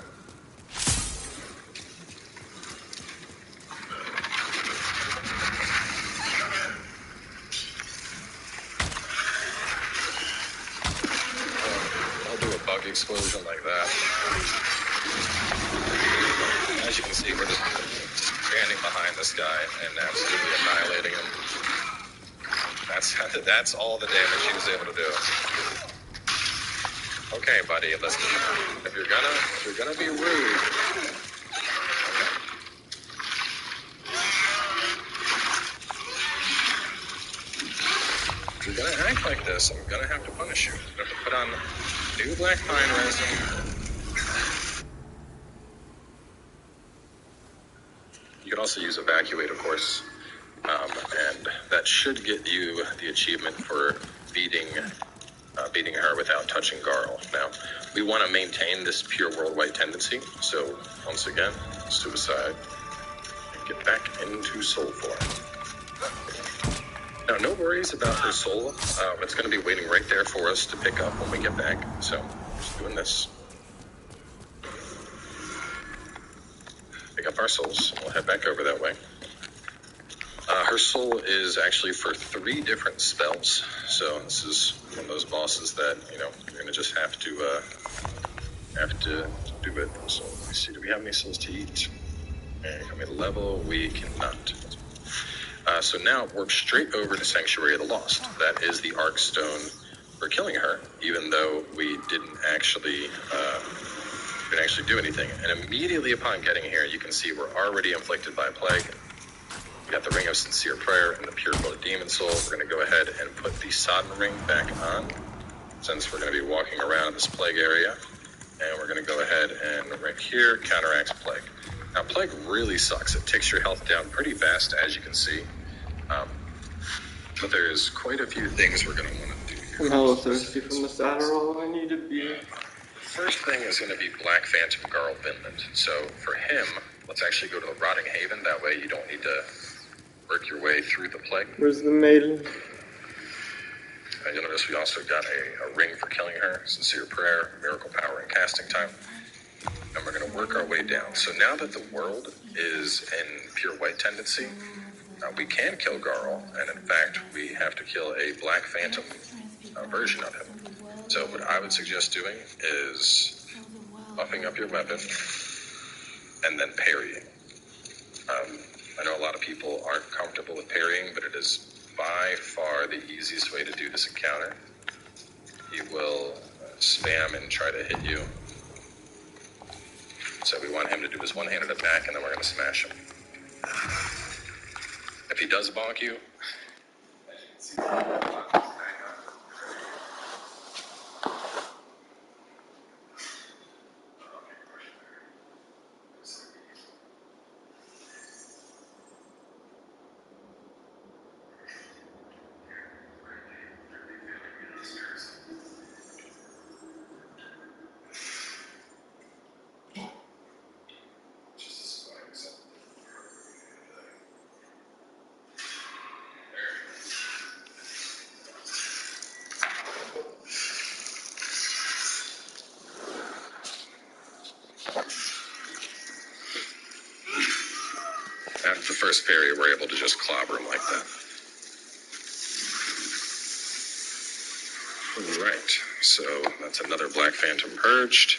I'll do a bug explosion like that. As you can see, we're just standing behind this guy and absolutely annihilating him. That's all the damage he was able to do. Okay, buddy, if you're gonna be rude. Okay. If you're gonna act like this, I'm gonna have to punish you. I'm gonna have to put on new black pine resin. You can also use Evacuate, of course, and that should get you the achievement for beating her without touching Garl. Now, we want to maintain this pure worldwide tendency, so once again, suicide, and get back into soul form. Now, no worries about her soul. It's going to be waiting right there for us to pick up when we get back, so just doing this. Pick up our souls, and we'll head back over that way. Her soul is actually for 3 different spells, so this is one of those bosses that, you're going to just have to do it. So let me see, do we have any souls to eat? And can we level? We cannot. So now work straight over to Sanctuary of the Lost. That is the Arc Stone for killing her, even though we didn't actually do anything. And immediately upon getting here, you can see we're already inflicted by plague. We got the Ring of Sincere Prayer and the Pure Blood Demon Soul. We're going to go ahead and put the Sodden Ring back on, since we're going to be walking around this plague area. And we're going to go ahead and right here, counteracts plague. Now, plague really sucks. It takes your health down pretty fast, as you can see. But there's quite a few things we're going to want to do here. I'm hella thirsty from this Adderall. I need a beer. First thing is going to be Black Phantom Garl Vinland. So for him, let's actually go to the Rotting Haven. That way you don't need to work your way through the plague. Where's the maiden? And you'll notice we also got a ring for killing her, Sincere Prayer, Miracle Power, and Casting Time. And we're going to work our way down. So now that the world is in pure white tendency, we can kill Garl, and in fact, we have to kill a Black Phantom version of him. So what I would suggest doing is buffing up your weapon and then parrying. I know a lot of people aren't comfortable with parrying, but it is by far the easiest way to do this encounter. he will spam and try to hit you. So we want him to do his one-handed attack, and then we're going to smash him. If he does bonk you, after the first parry, we're able to just clobber him like that. Right, so that's another Black Phantom purged.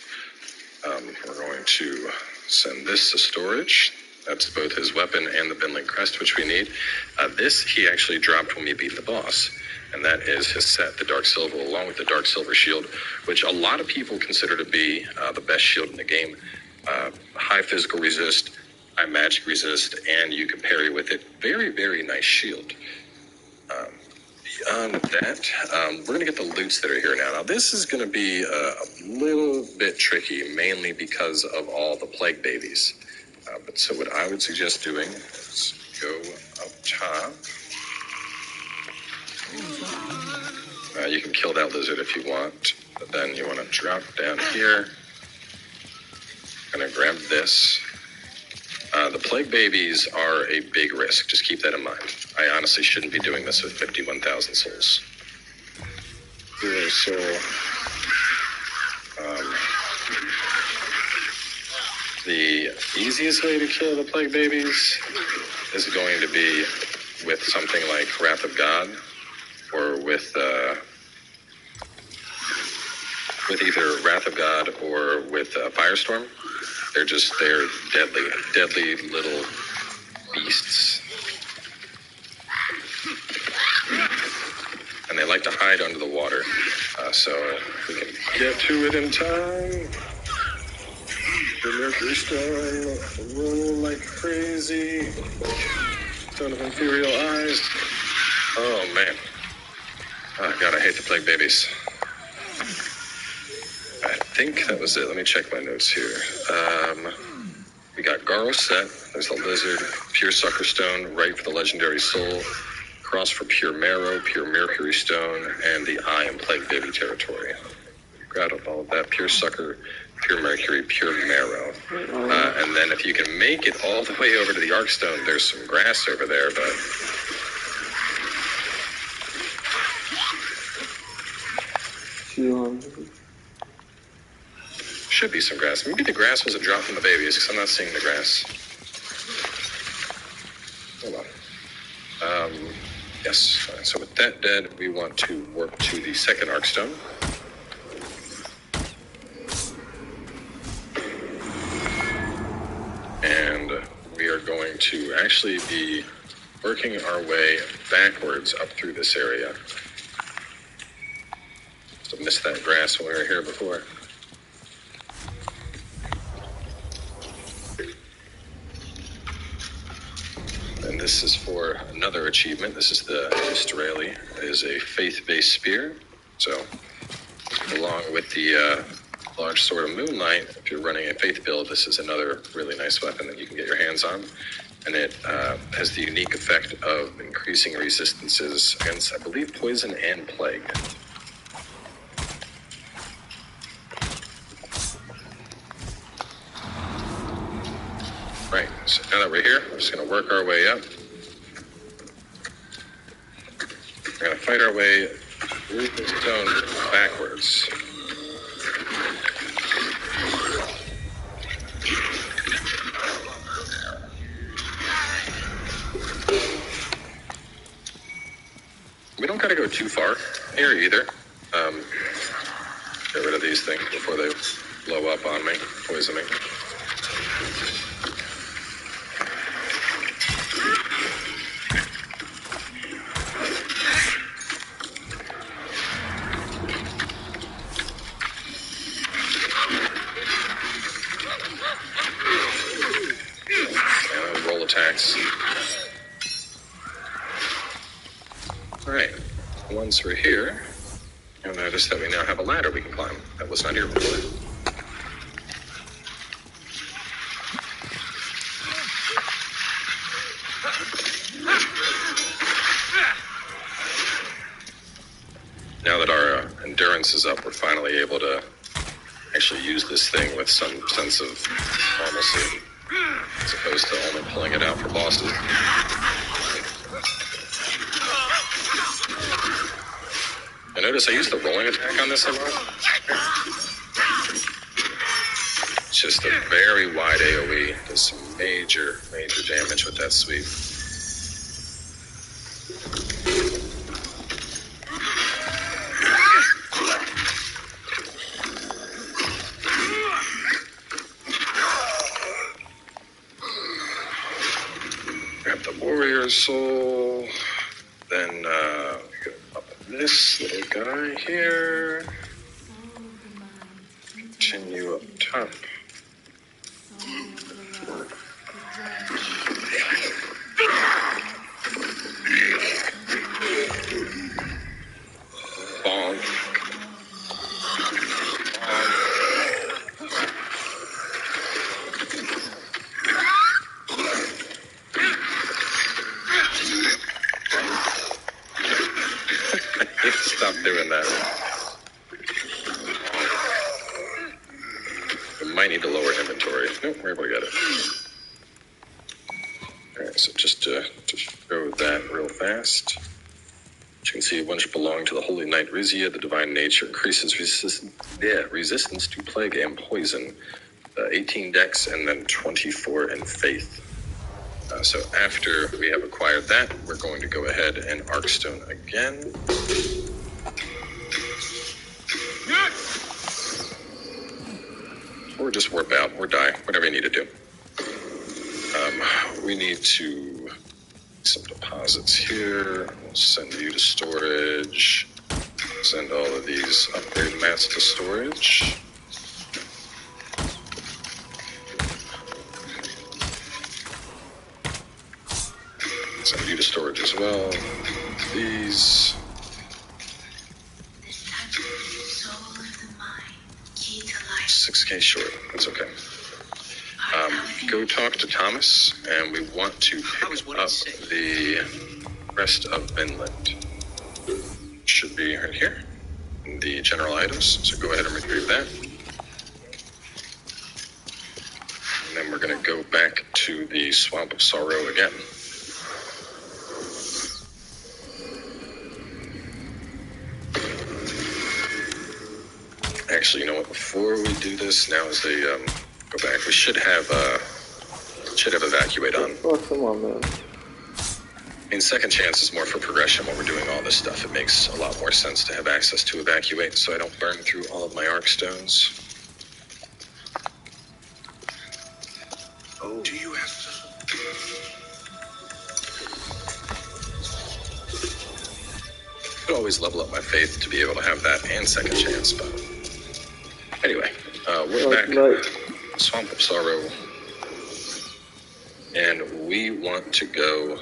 We're going to send this to storage. That's both his weapon and the Binlink Crest, which we need. This he actually dropped when we beat the boss, and that is his set, the Dark Silver, along with the Dark Silver Shield, which a lot of people consider to be the best shield in the game. High physical resist, high magic resist, and you can parry with it. Very, very nice shield. Beyond that, we're going to get the loots that are here now. Now, this is going to be a little bit tricky, mainly because of all the plague babies. But so what I would suggest doing is go up top. You can kill that lizard if you want, but then you want to drop down here. Gonna grab this. The plague babies are a big risk. Just keep that in mind. I honestly shouldn't be doing this with 51,000 souls. So, the easiest way to kill the plague babies is going to be with something like Wrath of God, or with either Wrath of God or with Firestorm. They're deadly little beasts. And they like to hide under the water. So if we can get to it in time. The Mercury Stone, roll like crazy. Ton of Imperial Eyes. Oh, man. Oh, God, I hate the plague babies. I think that was it. Let me check my notes here. We got Garl set. There's the Lizard. Pure Sucker Stone. Right for the Legendary Soul. Cross for Pure Marrow. Pure Mercury Stone. And the Eye and Plague Baby territory. Grab up all of that. Pure Sucker, Pure Mercury, Pure Marrow. And then if you can make it all the way over to the Arkstone, there's some grass over there, but... Should be some grass. Maybe the grass was a drop from the babies, because I'm not seeing the grass. Hold on. Yes. Right, so with that dead, we want to warp to the second Arkstone. And we are going to actually be working our way backwards up through this area. So missed that grass when we were here before. And this is for another achievement. This is the Israeli. It is a faith-based spear. So, along with the large sword of Moonlight, if you're running a faith build, this is another really nice weapon that you can get your hands on. And it has the unique effect of increasing resistances against, I believe, poison and plague. Right, so now that we're here, we're just going to work our way up. We're going to fight our way through the stone backwards. We don't got to go too far here either. Get rid of these things before they blow up on me, poison me. attacks. Alright, once we're here, you'll notice that we now have a ladder we can climb. That was not here before. Now that our endurance is up, we're finally able to actually use this thing with some sense of normalcy, as opposed to only pulling it out for bosses. I notice I use the rolling attack on this a lot. It's just a very wide AoE. Does some major damage with that sweep. Grab the warrior soul. Then we go up this little guy here. Continue up top. Bonk. Stop doing that. We might need to lower inventory. Nope, we're able to get it. Alright, so just to show that real fast. As you can see, a bunch belong to the Holy Knight Rizia. The divine nature increases resistance to plague and poison. 18 dex and then 24 in faith. So after we have acquired that, we're going to go ahead and Arkstone again. Or just warp out or die, whatever you need to do. We need to some deposits here. We'll send you to storage. Send all of these upgrade mats to storage. Send you to storage as well. These. This touches the soul of the mind, key to life. 6K short. That's okay. Go talk to Thomas, and we want to pick up the rest of Vinland. Should be right here in the general items, so go ahead and retrieve that. And then we're going to go back to the Swamp of Sorrow again. Actually, you know what? Before we do this, now as they go back, we should have evacuate on. Oh, come on, man. In second chance is more for progression when we're doing all this stuff. It makes a lot more sense to have access to evacuate, so I don't burn through all of my arc stones. Oh, do you have Could always level up my faith to be able to have that and second chance, but anyway, we're back. Swamp of Sorrow. And we want to go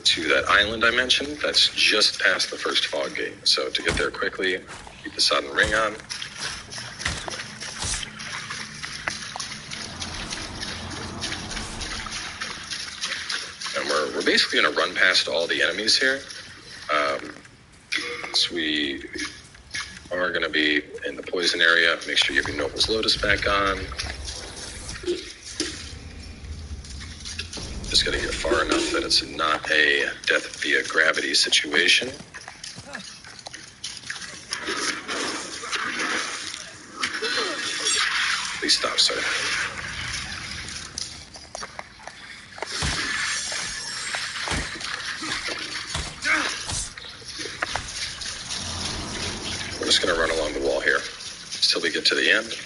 to that island I mentioned. That's just past the first fog gate. So to get there quickly, keep the sudden ring on. And we're basically going to run past all the enemies here. So we are going to be in the poison area. Make sure you have your Noble's Lotus back on. Just got to get far enough that it's not a death via gravity situation. Please stop, sir. We're just going to run along the wall here till we get to the end.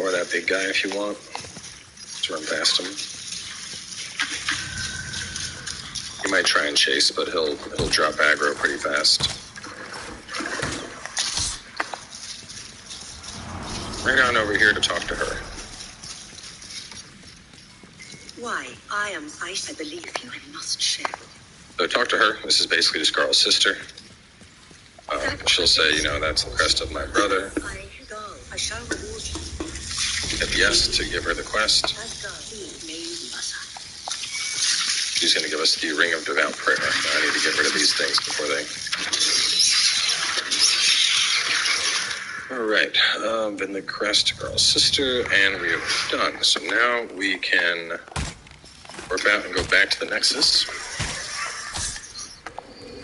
ignore that big guy if you want. Just run past him. He might try and chase, but he'll drop aggro pretty fast. Bring on over here to talk to her. Why, I believe you. I must share. So talk to her. This is basically just Carl's sister. She'll say, that's the crest of my brother. I shall reward you. Hit yes to give her the quest. She's going to give us the Ring of Devout Prayer. I need to get rid of these things before they... All right. Been the crest, Carl's sister, and we have done. So now we can warp out and go back to the Nexus.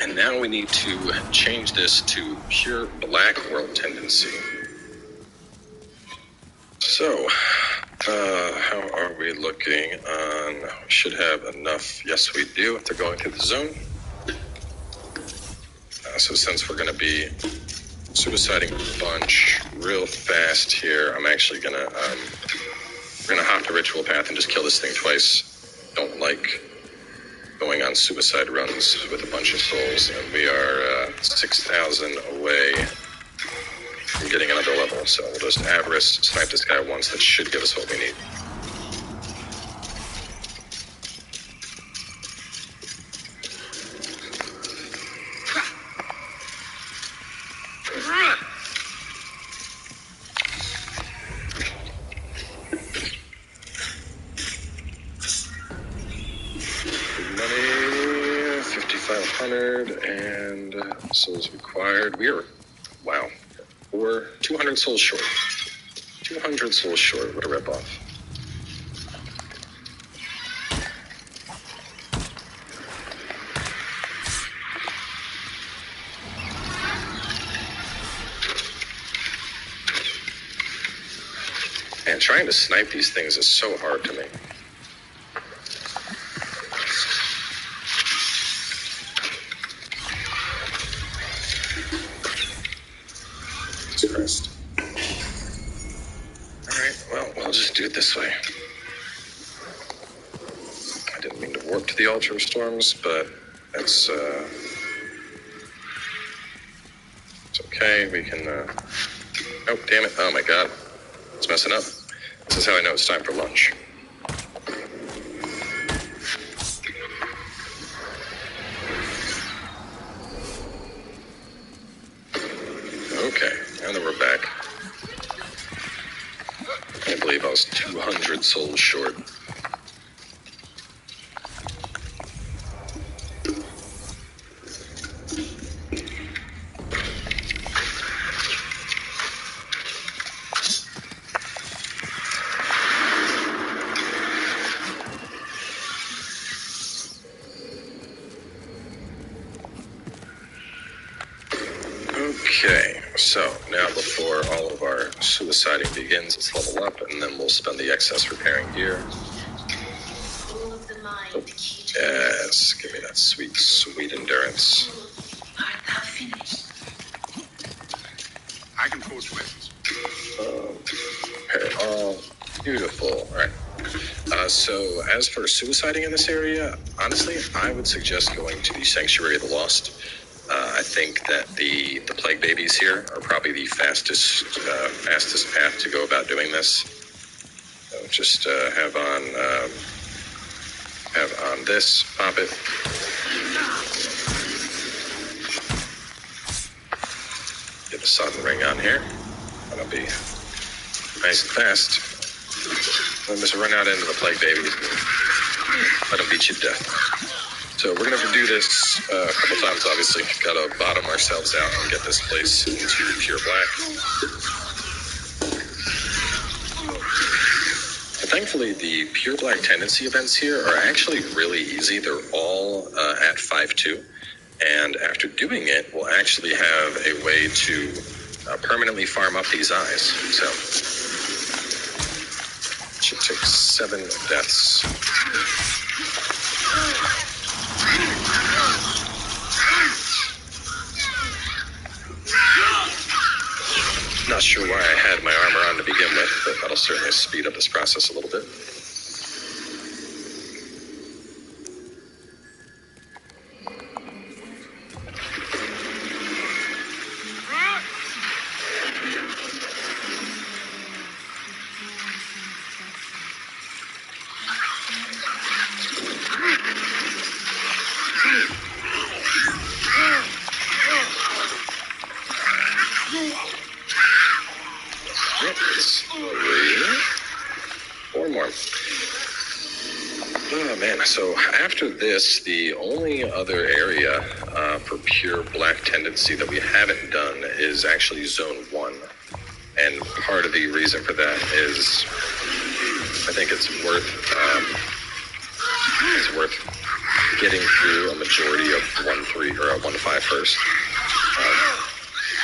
And now we need to change this to pure black world tendency. So, how are we looking on... We should have enough. Yes, we do. If they're going through the zone. So since we're going to be suiciding a bunch real fast here, I'm actually going to... we're going to hop the ritual path and just kill this thing twice. Don't like going on suicide runs with a bunch of souls. And we are 6,000 away from getting another level. So we'll just avarice, snipe this guy once. That should give us what we need. Money, 5,500, and souls required. We are, wow, we're 200 souls short. 200 souls short. What a ripoff. And trying to snipe these things is so hard to me. Christ. Alright, well, we'll just do it this way. I didn't mean to warp to the altar of storms, but that's, it's okay. We can, oh, damn it. Oh my god. It's messing up. This is how I know it's time for lunch. Okay, and then we're back. I can't believe I was 200 souls short. Okay, so now before all of our suiciding begins, let's level up, and then we'll spend the excess repairing gear. Oh, yes, give me that sweet, sweet endurance. I can forge weapons. Repair all. Beautiful. All right. So as for suiciding in this area, honestly, I would suggest going to the Sanctuary of the Lost. I think that the plague babies here are probably the fastest path to go about doing this. So just have on this, pop it. Get the sudden ring on here. That'll be nice and fast. Then just run out into the plague babies. Let them beat you to death. So we're going to do this a couple times, obviously. Got to bottom ourselves out and get this place into pure black. But thankfully, the pure black tendency events here are actually really easy. They're all at 5-2. And after doing it, we'll actually have a way to permanently farm up these eyes. So it should take 7 deaths. Not sure why I had my armor on to begin with, but that'll certainly speed up this process a little bit. It's 4 more. Oh man, so after this, the only other area for pure black tendency that we haven't done is actually Zone 1. And part of the reason for that is I think it's worth getting through a majority of 1-3 or 1-5 first.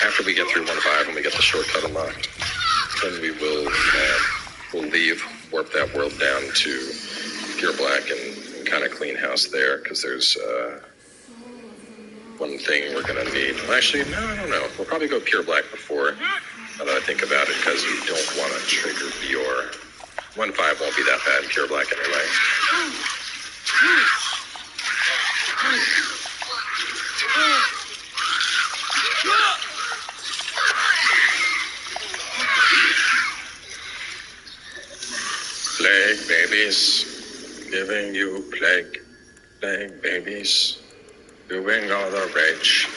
After we get through 1-5 and we get the shortcut unlocked, then we will we'll leave, warp that world down to pure black and kind of clean house there, because there's one thing we're going to need. Well, actually, no, I don't know. We'll probably go pure black before, now that I think about it, because we don't want to trigger your 1-5 won't be that bad in pure black anyway. Plague babies, giving you plague babies, doing all the rage.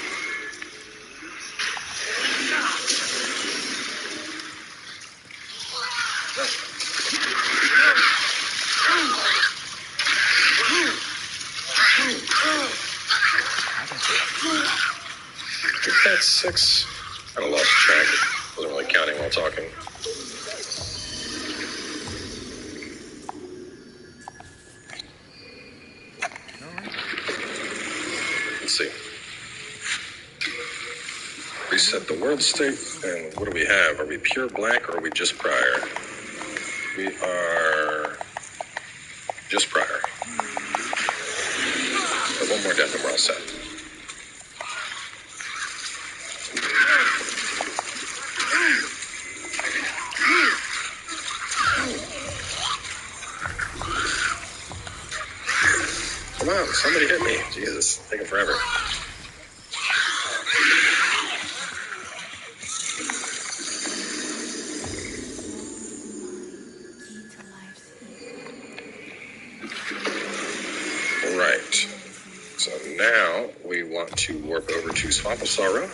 I think that's 6. I lost track. Wasn't really counting while talking. Let's see. Reset the world state, and what do we have? Are we pure black or are we just prior? We are just prior. But one more death and we're all set. Come on, somebody hit me. Jesus, taking forever. Right. So now we want to warp over to Swamp of Sorrow.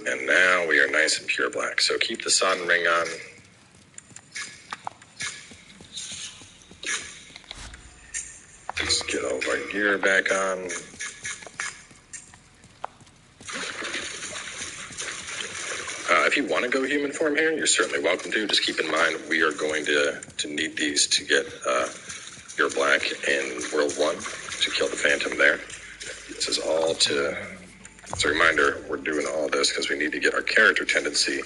And now we are nice and pure black. So keep the Sodden Ring on. Let's get all of our gear back on. If you want to go human form here, you're certainly welcome to. Just keep in mind, we are going to need these to get pure black in World 1 to kill the Phantom there. This is all to... As a reminder, we're doing all this because we need to get our character tendency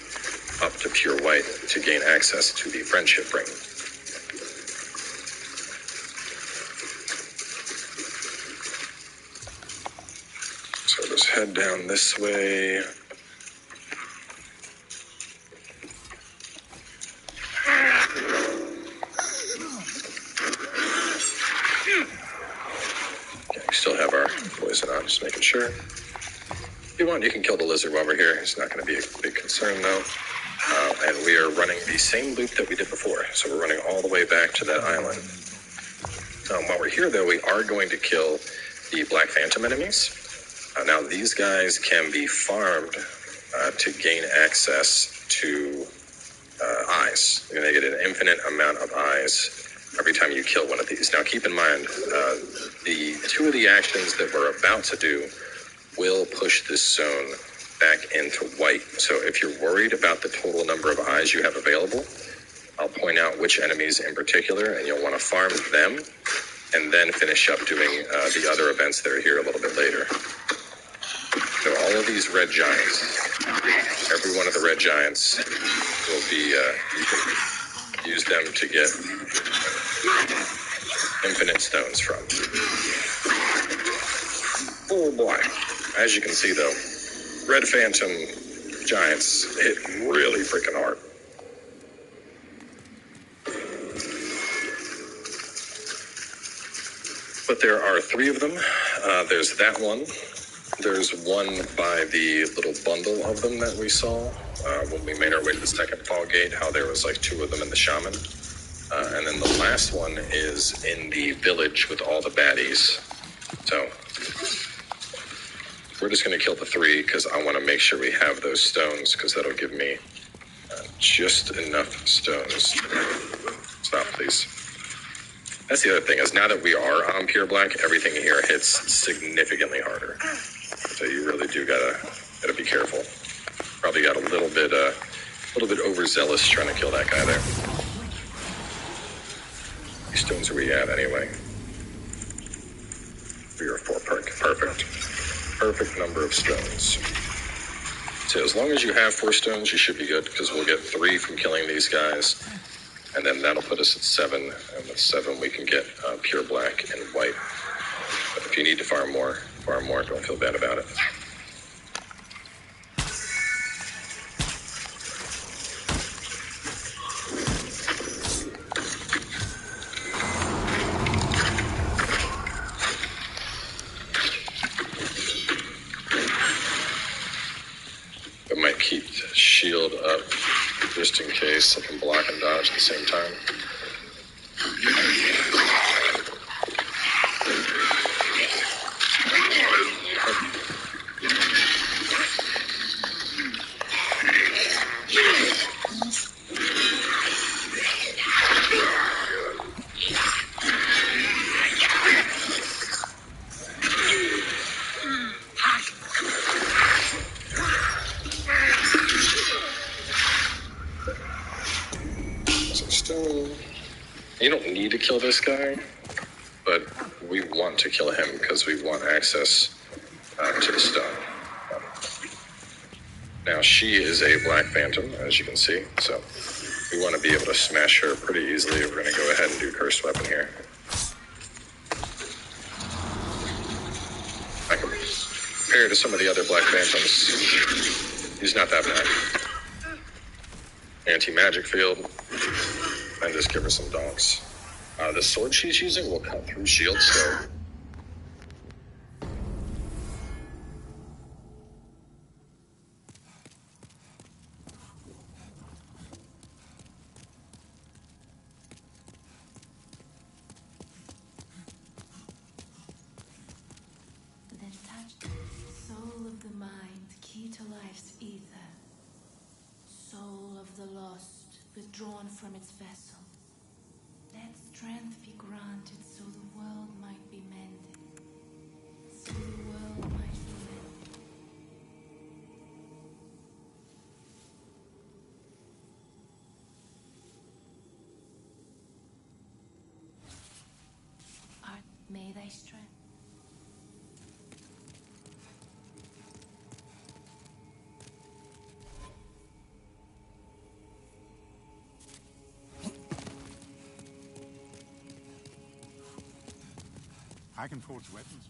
up to pure white to gain access to the friendship ring. So just head down this way. Okay, we still have our poison on, just making sure. If you want, you can kill the lizard while we're here. It's not going to be a big concern, though. And we are running the same loop that we did before. So we're running all the way back to that island. While we're here, though, we are going to kill the Black Phantom enemies. Now, these guys can be farmed to gain access to eyes. You're going to get an infinite amount of eyes every time you kill one of these. Now, keep in mind, the 2 of the actions that we're about to do will push this zone back into white. So if you're worried about the total number of eyes you have available, I'll point out which enemies in particular, and you'll want to farm them, and then finish up doing the other events that are here a little bit later. So all of these red giants, every one of the red giants will be, you can use them to get infinite stones from. Oh boy. As you can see, though, Red Phantom Giants hit really freaking hard. But there are 3 of them. There's that one. There's one by the little bundle of them that we saw when we made our way to the second fall gate, how there was like 2 of them in the shaman. And then the last one is in the village with all the baddies. So we're just going to kill the 3 because I want to make sure we have those stones, because that'll give me just enough stones. Stop, please. That's the other thing, is now that we are on pure black, everything here hits significantly harder. So you really do gotta be careful. Probably got a little bit overzealous trying to kill that guy there. How many stones are we at anyway? 3 or 4, perfect. Perfect number of stones. So as long as you have 4 stones, you should be good, because we'll get 3 from killing these guys. And then that'll put us at 7, and with 7 we can get pure black and white. But if you need to farm more, don't feel bad about it. I might keep the shield up just in case I can block and dodge at the same time. You don't need to kill this guy, but we want to kill him because we want access to the stone. Now, she is a Black Phantom, as you can see, so we want to be able to smash her pretty easily. We're going to go ahead and do Cursed Weapon here. I can compare to some of the other Black Phantoms. He's not that bad. Anti-magic field, and just give her some donks. The sword she's using will cut through shields, so... Then touch soul of the mind, key to life's ether. Soul of the lost, withdrawn from its vessel. Let strength be granted so the world might be mended. So the world might be mended. Art, may thy strength. I can forge weapons.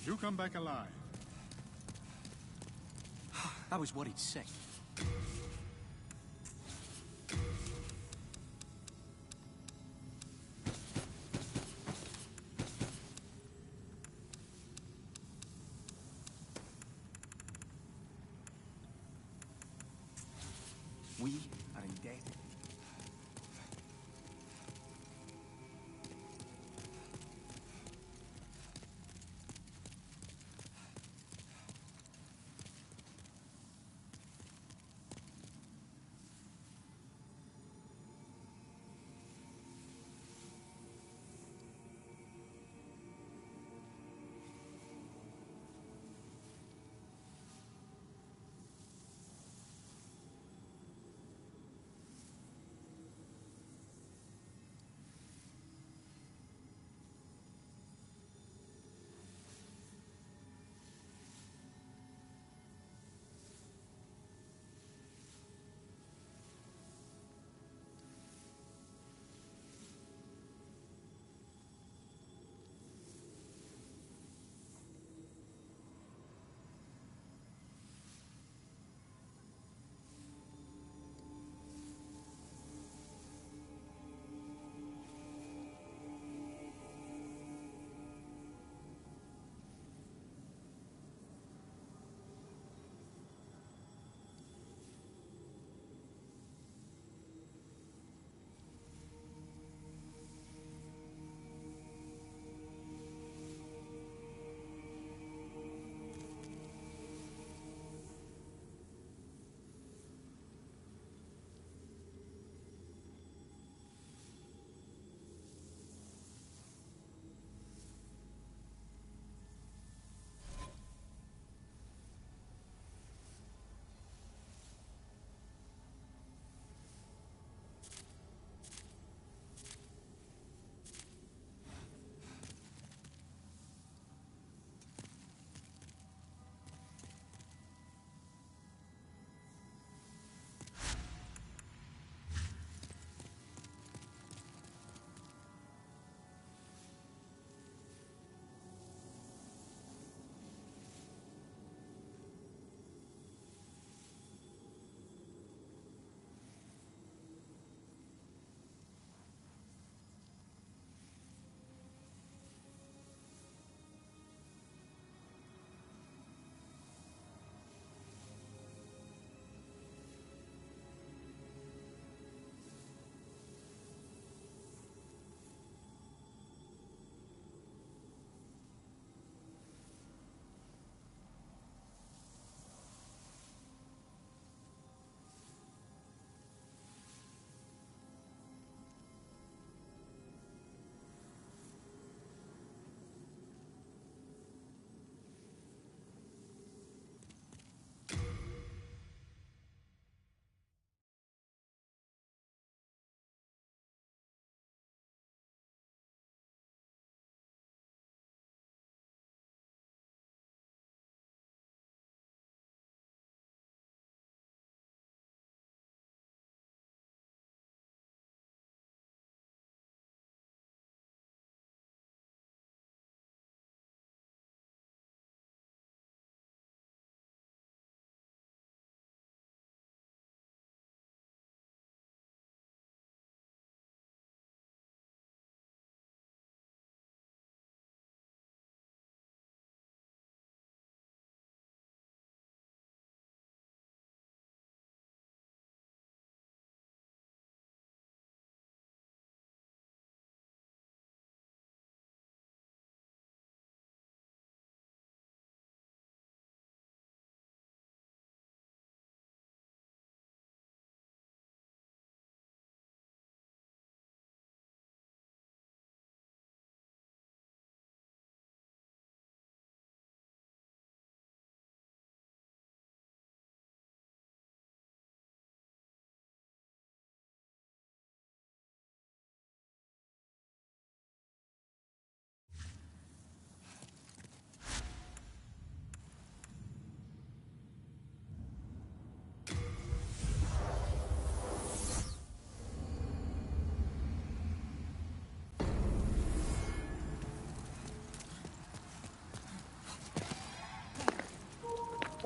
You come back alive. That was what he'd say. We are in debt.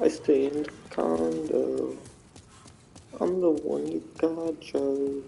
I stay in the condo. I'm the one you got, Joe.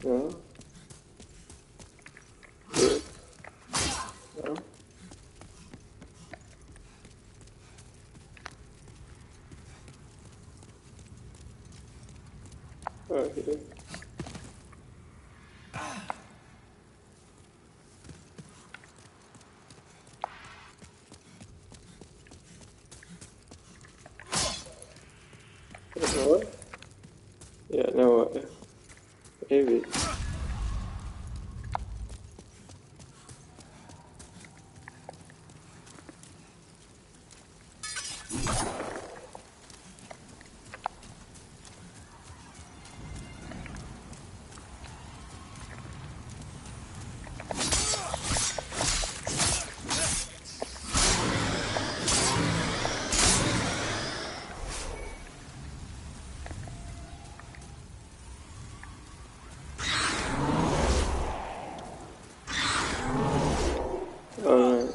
Yeah. Good. Yeah. Right here. You know what? Yeah, no, maybe. Alright.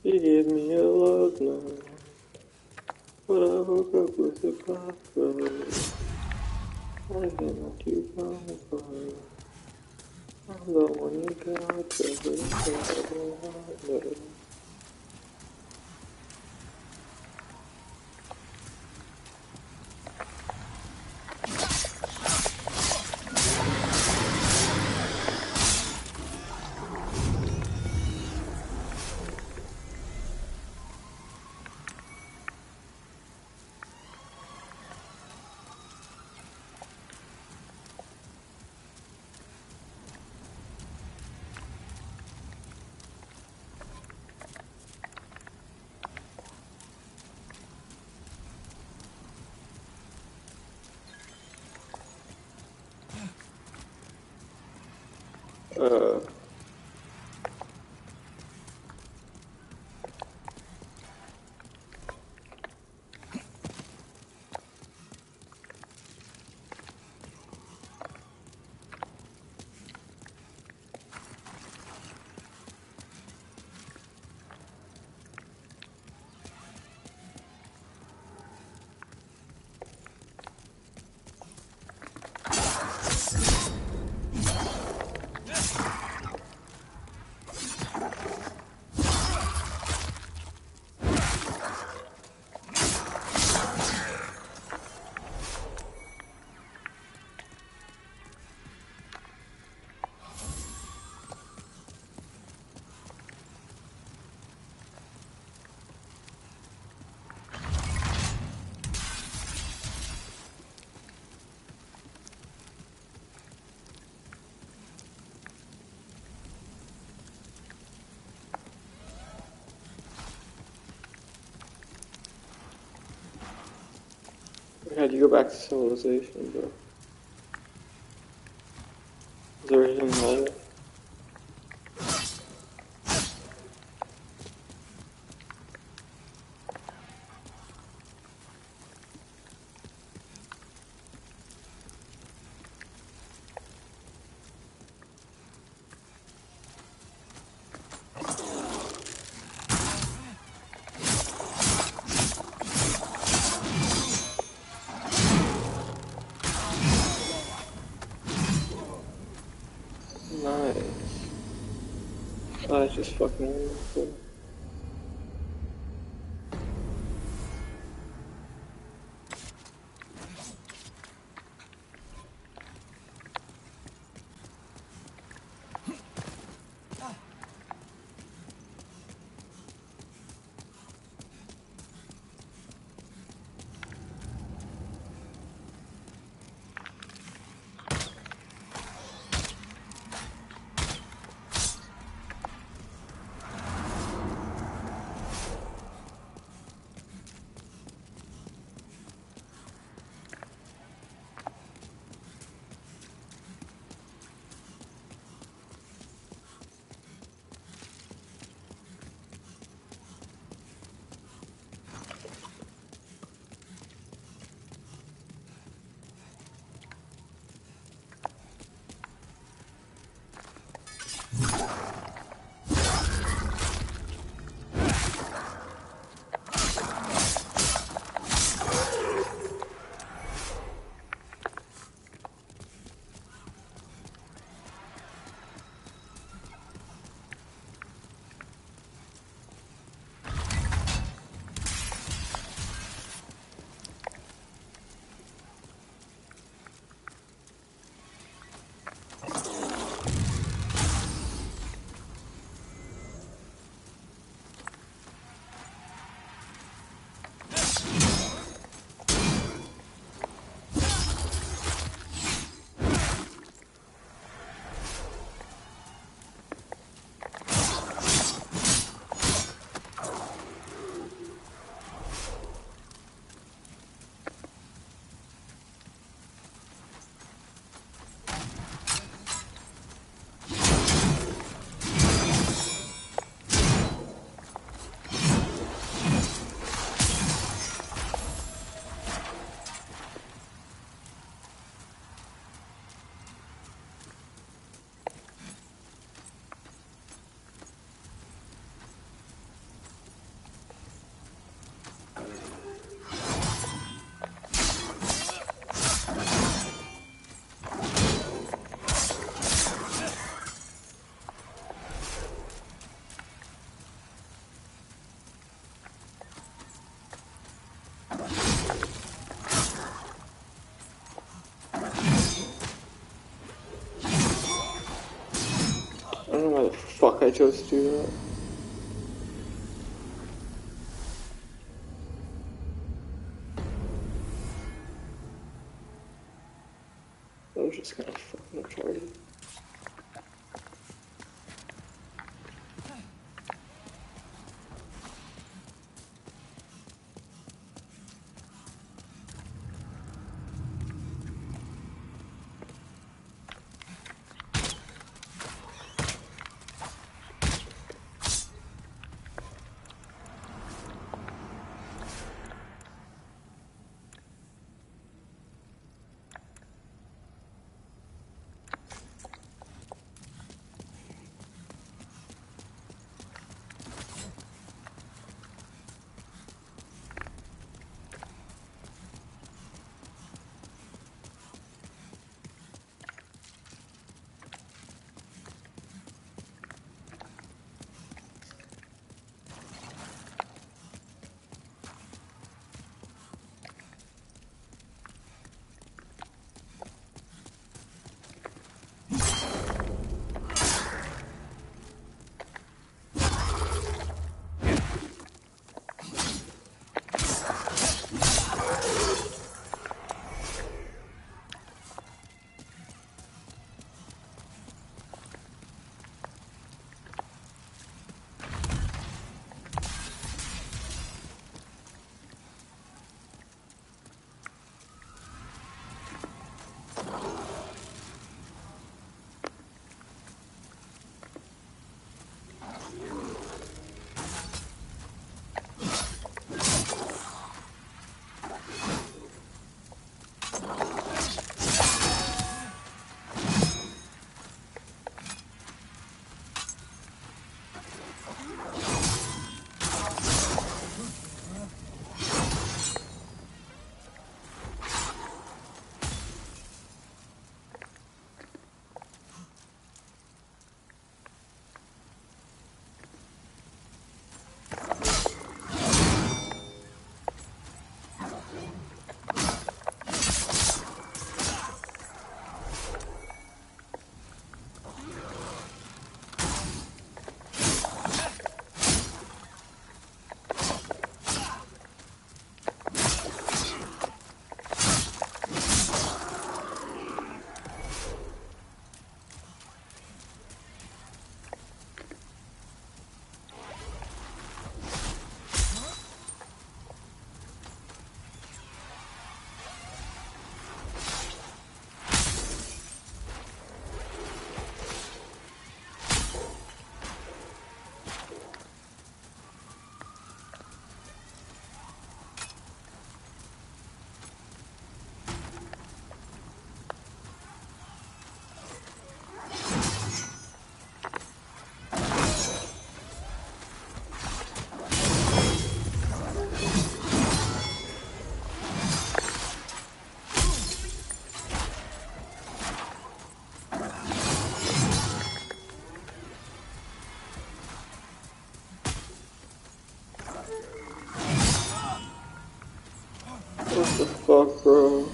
You gave me a love note, but I hook up with a cockroach. I cannot you comfort. I'm the one you got, Trevor. Uh, How'd you go back to civilization, bro? Is there anything like nice. Oh, that's just fucking wonderful. I don't know why the fuck I chose to do that. That was just kind of fucking retarded. fuck, bro?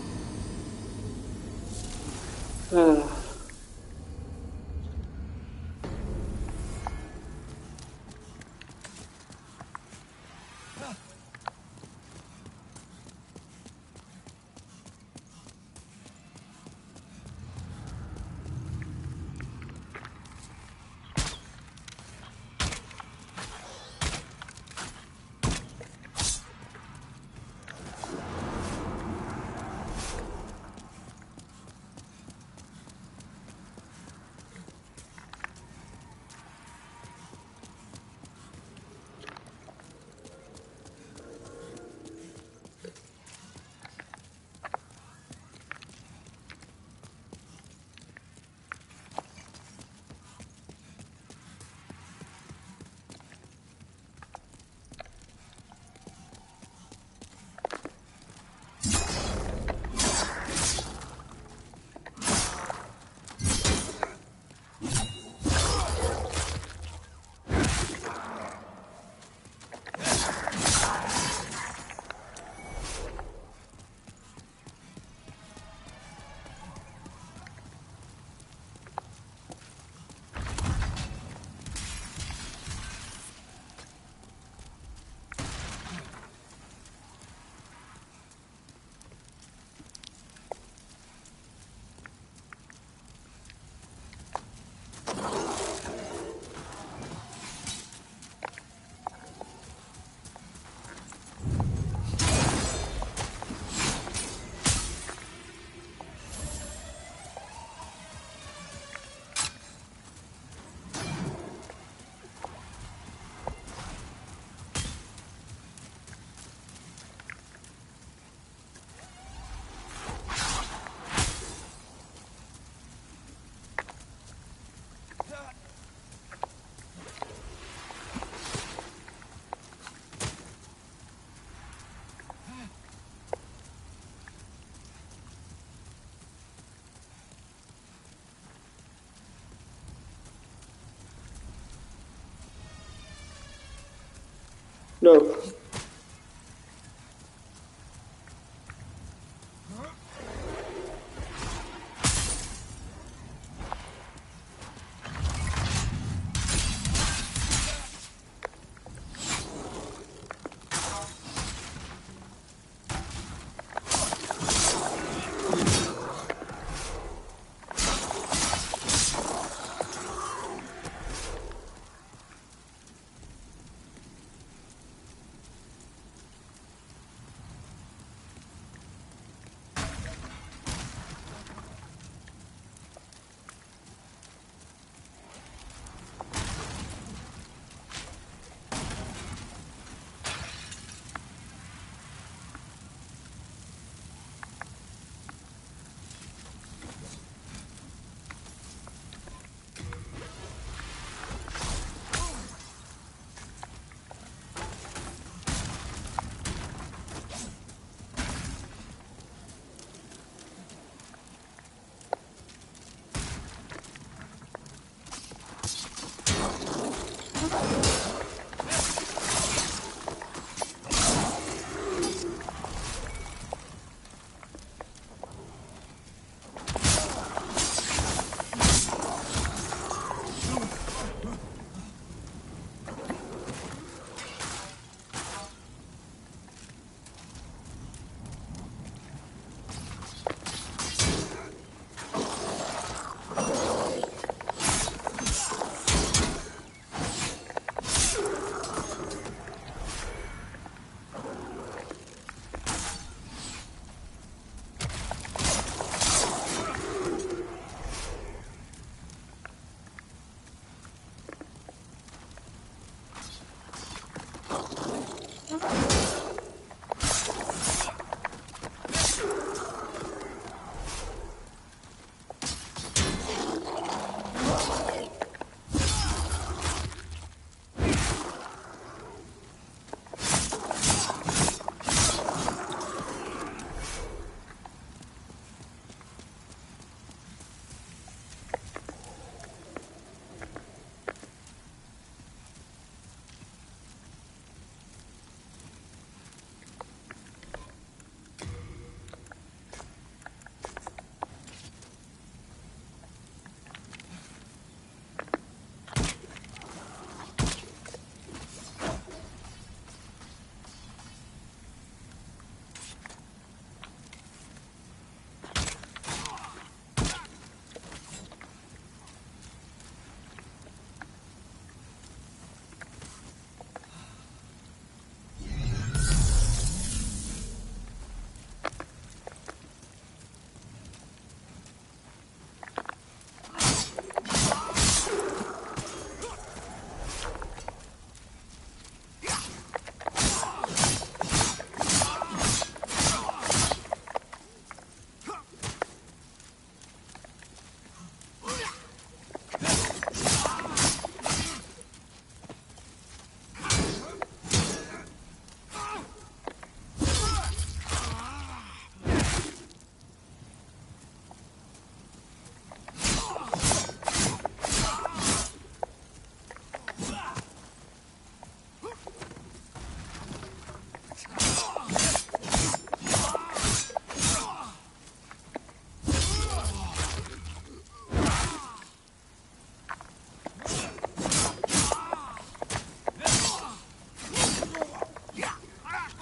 No.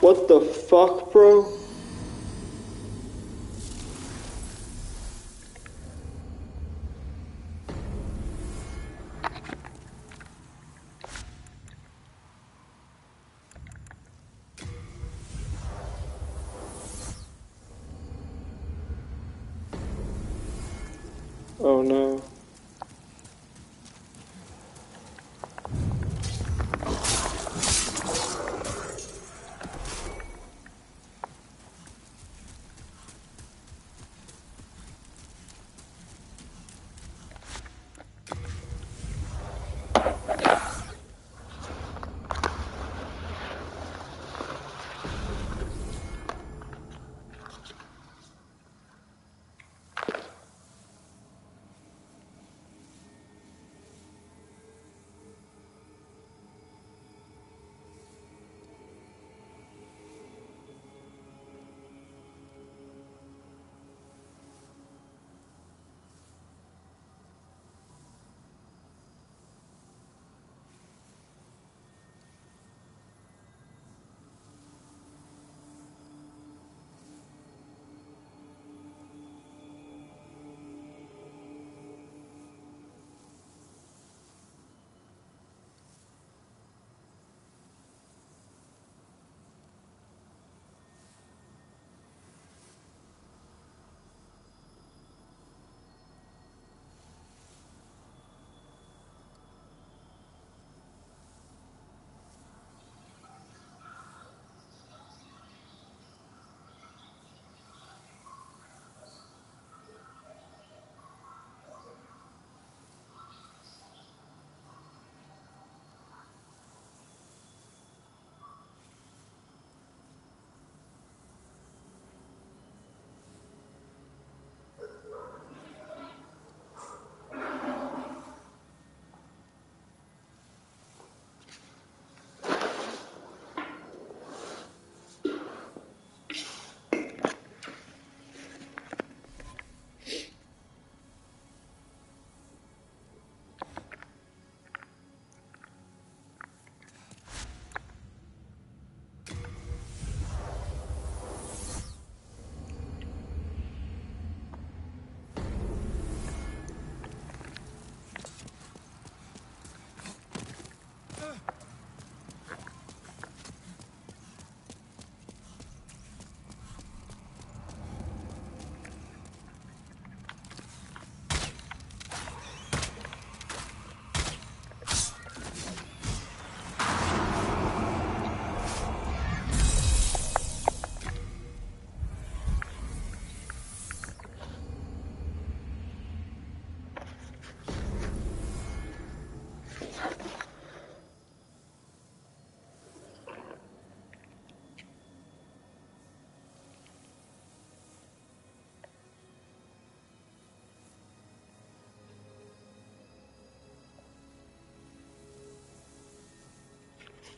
What the fuck, bro? Oh no.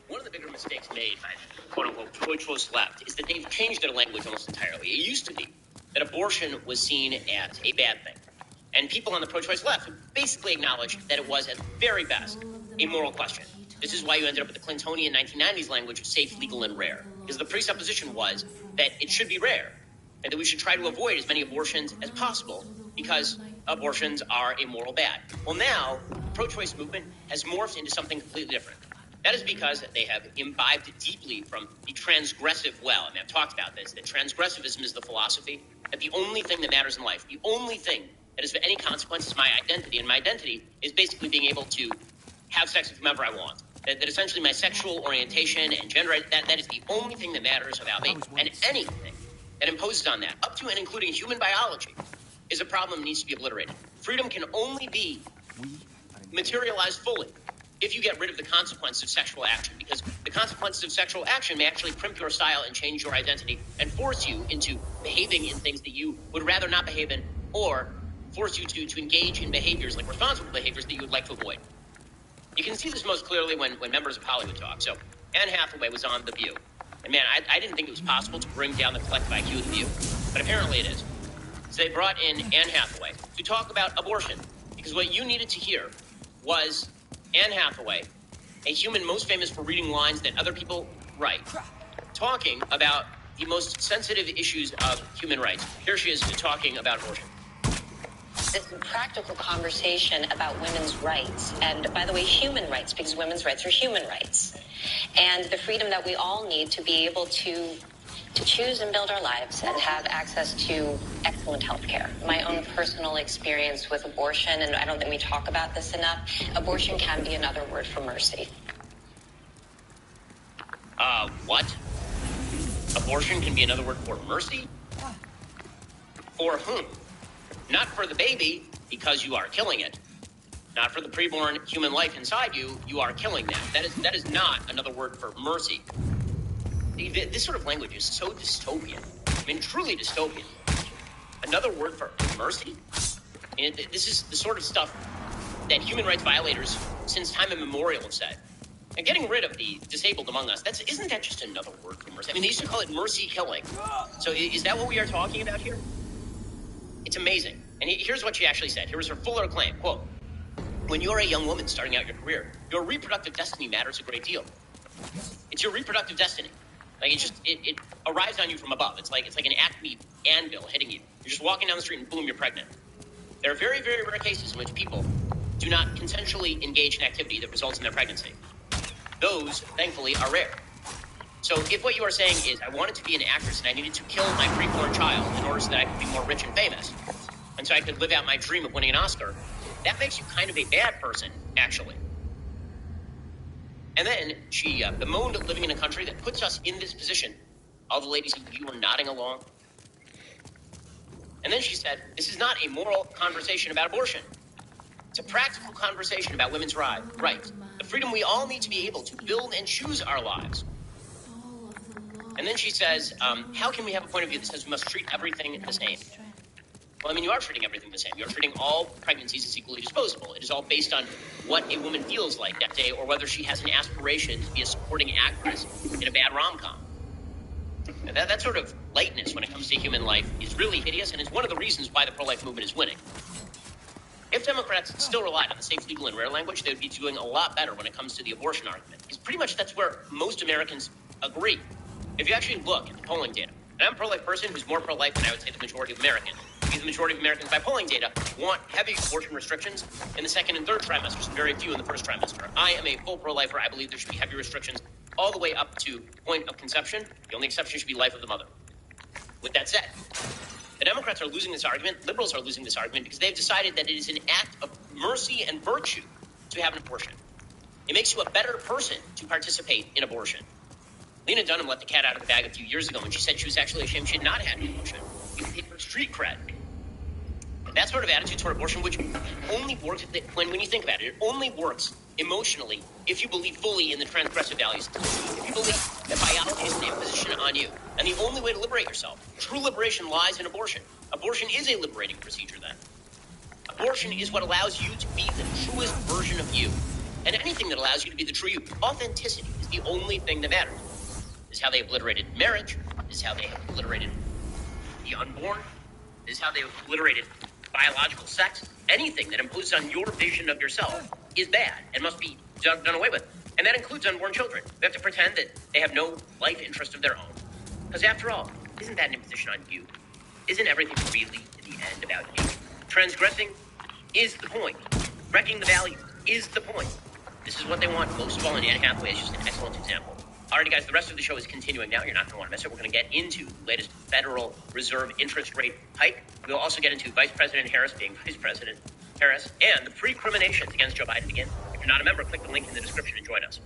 One of the bigger mistakes made by the quote-unquote pro-choice left is that they've changed their language almost entirely. It used to be that abortion was seen as a bad thing. And people on the pro-choice left basically acknowledged that it was, at very best, a moral question. This is why you ended up with the Clintonian 1990s language of safe, legal, and rare. Because the presupposition was that it should be rare, and that we should try to avoid as many abortions as possible because abortions are a moral bad. Well, now, the pro-choice movement has morphed into something completely different. That is because they have imbibed deeply from the transgressive well. I mean, I've talked about this, that transgressivism is the philosophy, that the only thing that matters in life, the only thing that is of any consequence is my identity, and my identity is basically being able to have sex with whomever I want. That essentially my sexual orientation and gender, that is the only thing that matters about me. And anything that imposes on that, up to and including human biology, is a problem that needs to be obliterated. Freedom can only be materialized fully if you get rid of the consequences of sexual action, because the consequences of sexual action may actually crimp your style and change your identity and force you into behaving in things that you would rather not behave in, or force you to engage in behaviors, like responsible behaviors, that you would like to avoid. You can see this most clearly when members of Hollywood talk. So Anne Hathaway was on The View. And man, I didn't think it was possible to bring down the collective IQ of The View, but apparently it is. So they brought in Anne Hathaway to talk about abortion, because what you needed to hear was Anne Hathaway, a human most famous for reading lines that other people write, talking about the most sensitive issues of human rights. Here she is talking about abortion. This is a practical conversation about women's rights. And by the way, human rights, because women's rights are human rights. And the freedom that we all need to be able to choose and build our lives and have access to excellent health care. My own personal experience with abortion, and I don't think we talk about this enough, abortion can be another word for mercy. What? Abortion can be another word for mercy? For whom? Not for the baby, because you are killing it. Not for the preborn human life inside you, you are killing them. That is not another word for mercy. This sort of language is so dystopian. I mean, truly dystopian. Another word for mercy? And this is the sort of stuff that human rights violators since time immemorial have said. And getting rid of the disabled among us, isn't that just another word for mercy? I mean, they used to call it mercy killing. So is that what we are talking about here? It's amazing. And here's what she actually said. Here was her fuller claim. Quote, when you're a young woman starting out your career, your reproductive destiny matters a great deal. It's your reproductive destiny. Like, it arrives on you from above. It's like an Acme anvil hitting you. You're just walking down the street and boom, you're pregnant. There are very, very rare cases in which people do not consensually engage in activity that results in their pregnancy. Those, thankfully, are rare. So if what you are saying is, I wanted to be an actress and I needed to kill my preborn child in order so that I could be more rich and famous, and so I could live out my dream of winning an Oscar, that makes you kind of a bad person, actually. And then she bemoaned living in a country that puts us in this position. All the ladies of you are nodding along. And then she said, this is not a moral conversation about abortion. It's a practical conversation about women's rights. The freedom we all need to be able to build and choose our lives. And then she says, how can we have a point of view that says we must treat everything the same? Well, I mean, you are treating everything the same. You're treating all pregnancies as equally disposable. It is all based on what a woman feels like that day or whether she has an aspiration to be a supporting actress in a bad rom-com. And that sort of lightness when it comes to human life is really hideous, and it's one of the reasons why the pro-life movement is winning. If Democrats still relied on the safe, legal, and rare language, they would be doing a lot better when it comes to the abortion argument. Because pretty much that's where most Americans agree. If you actually look at the polling data, and I'm a pro-life person who's more pro-life than I would say the majority of Americans, because the majority of Americans by polling data want heavy abortion restrictions in the second and third trimesters, and very few in the first trimester. I am a full pro-lifer. I believe there should be heavy restrictions all the way up to point of conception. The only exception should be life of the mother. With that said, the Democrats are losing this argument. Liberals are losing this argument because they've decided that it is an act of mercy and virtue to have an abortion. It makes you a better person to participate in abortion. Lena Dunham let the cat out of the bag a few years ago when she said she was actually ashamed she had not had an abortion. You can take her street cred. That sort of attitude toward abortion, which only works when you think about it, it only works emotionally if you believe fully in the transgressive values. If you believe that biology is an imposition on you. And the only way to liberate yourself, true liberation, lies in abortion. Abortion is a liberating procedure then. Abortion is what allows you to be the truest version of you. And anything that allows you to be the true you. Authenticity is the only thing that matters. This is how they obliterated marriage. This is how they obliterated the unborn. This is how they obliterated biological sex. Anything that imposes on your vision of yourself is bad and must be done away with. And that includes unborn children. We have to pretend that they have no life interest of their own. Because after all, isn't that an imposition on you? Isn't everything really, in the end, about you? Transgressing is the point. Wrecking the value is the point. This is what they want most of all, and Anne Hathaway is just an excellent example. Alrighty, guys, the rest of the show is continuing now. You're not going to want to miss it. We're going to get into the latest Federal Reserve interest rate hike. We'll also get into Vice President Harris being Vice President Harris and the pre-criminations against Joe Biden again. If you're not a member, click the link in the description and join us.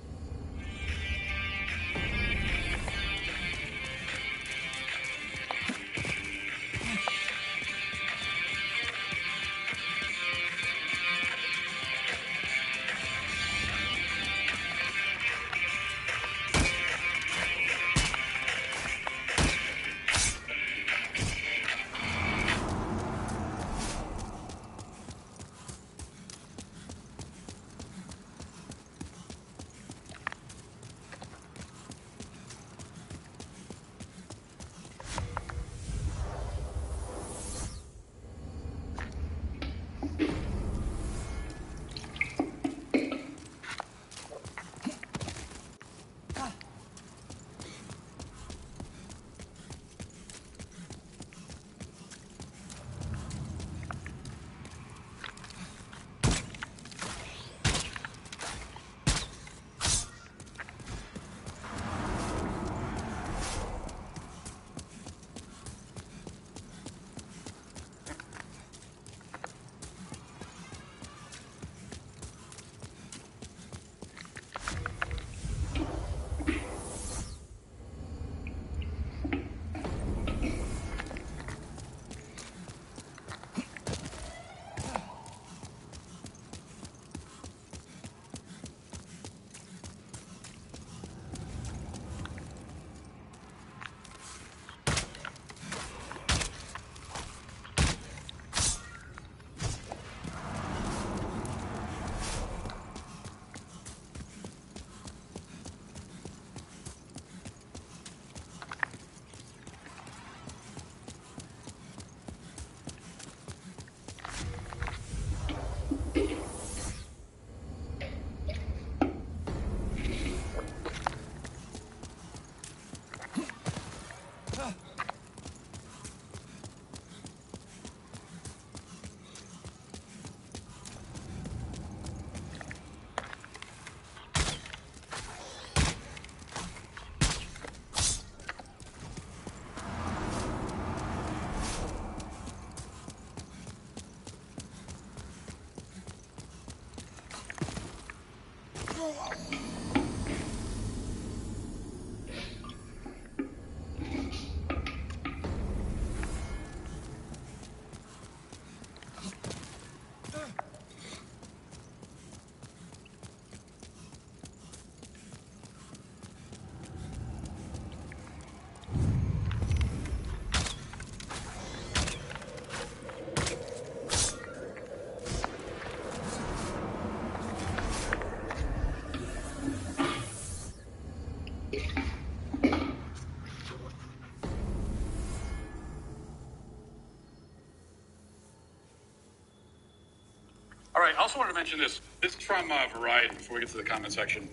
All right, I also wanted to mention this. This is from Variety before we get to the comment section.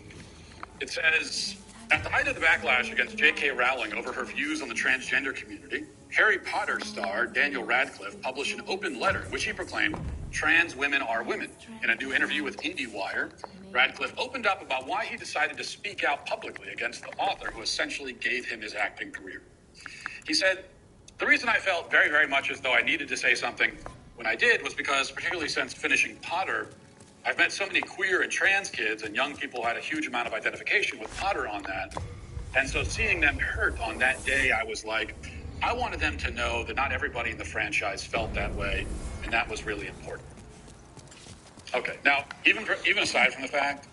It says, at the height of the backlash against J.K. Rowling over her views on the transgender community, Harry Potter star Daniel Radcliffe published an open letter in which he proclaimed trans women are women. In a new interview with IndieWire, Radcliffe opened up about why he decided to speak out publicly against the author who essentially gave him his acting career. He said, the reason I felt very, very much as though I needed to say something when I did was because, particularly since finishing Potter, I've met so many queer and trans kids, and young people had a huge amount of identification with Potter on that. And so seeing them hurt on that day, I was like, I wanted them to know that not everybody in the franchise felt that way, and that was really important. Okay, now, even aside from the fact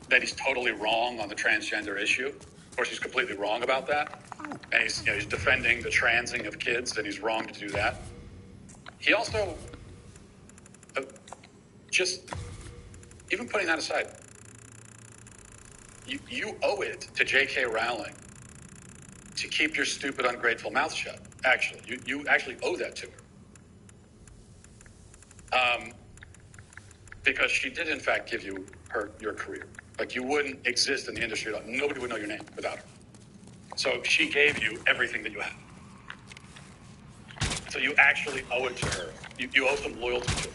that he's totally wrong on the transgender issue, of course, he's completely wrong about that, and he's defending the transing of kids, and he's wrong to do that. He also, just, even putting that aside, you owe it to J.K. Rowling to keep your stupid, ungrateful mouth shut. Actually, you actually owe that to her. Because she did, in fact, give you your career. Like, you wouldn't exist in the industry. Nobody would know your name without her. So she gave you everything that you have. So you actually owe it to her. You owe some loyalty to her.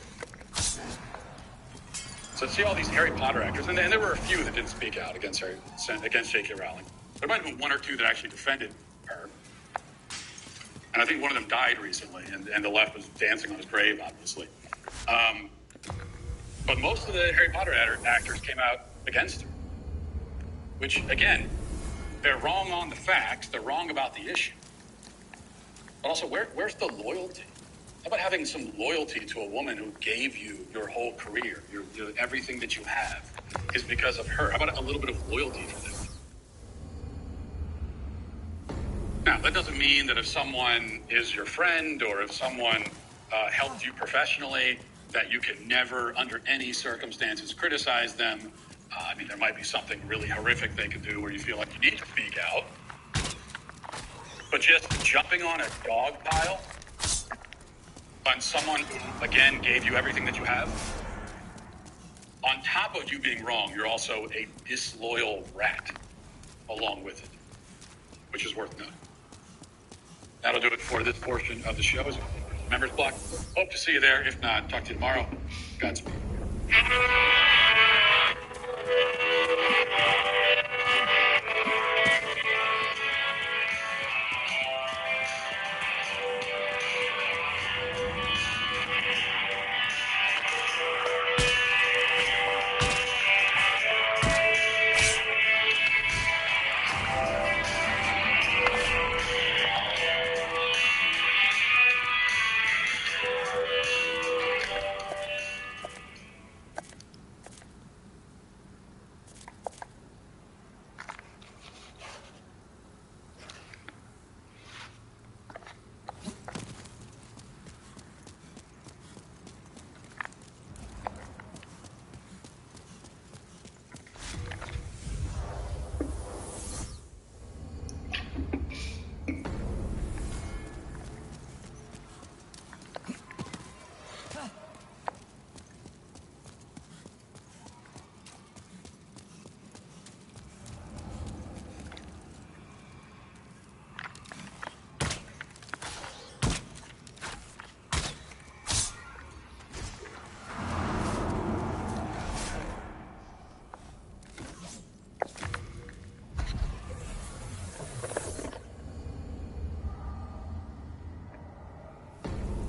So see all these Harry Potter actors, and there were a few that didn't speak out against J.K. Rowling. There might have been one or two that actually defended her. And I think one of them died recently, and the left was dancing on his grave, obviously. But most of the Harry Potter actors came out against her. Which, again, they're wrong on the facts, they're wrong about the issue. But also, where's the loyalty? How about having some loyalty to a woman who gave you your whole career, your everything that you have is because of her? How about a little bit of loyalty for them? Now, that doesn't mean that if someone is your friend or if someone helped you professionally, that you can never, under any circumstances, criticize them. I mean, there might be something really horrific they could do where you feel like you need to speak out. But just jumping on a dog pile on someone who, again, gave you everything that you have, on top of you being wrong, you're also a disloyal rat along with it, which is worth noting. That'll do it for this portion of the show. Members block. Hope to see you there. If not, talk to you tomorrow. Godspeed.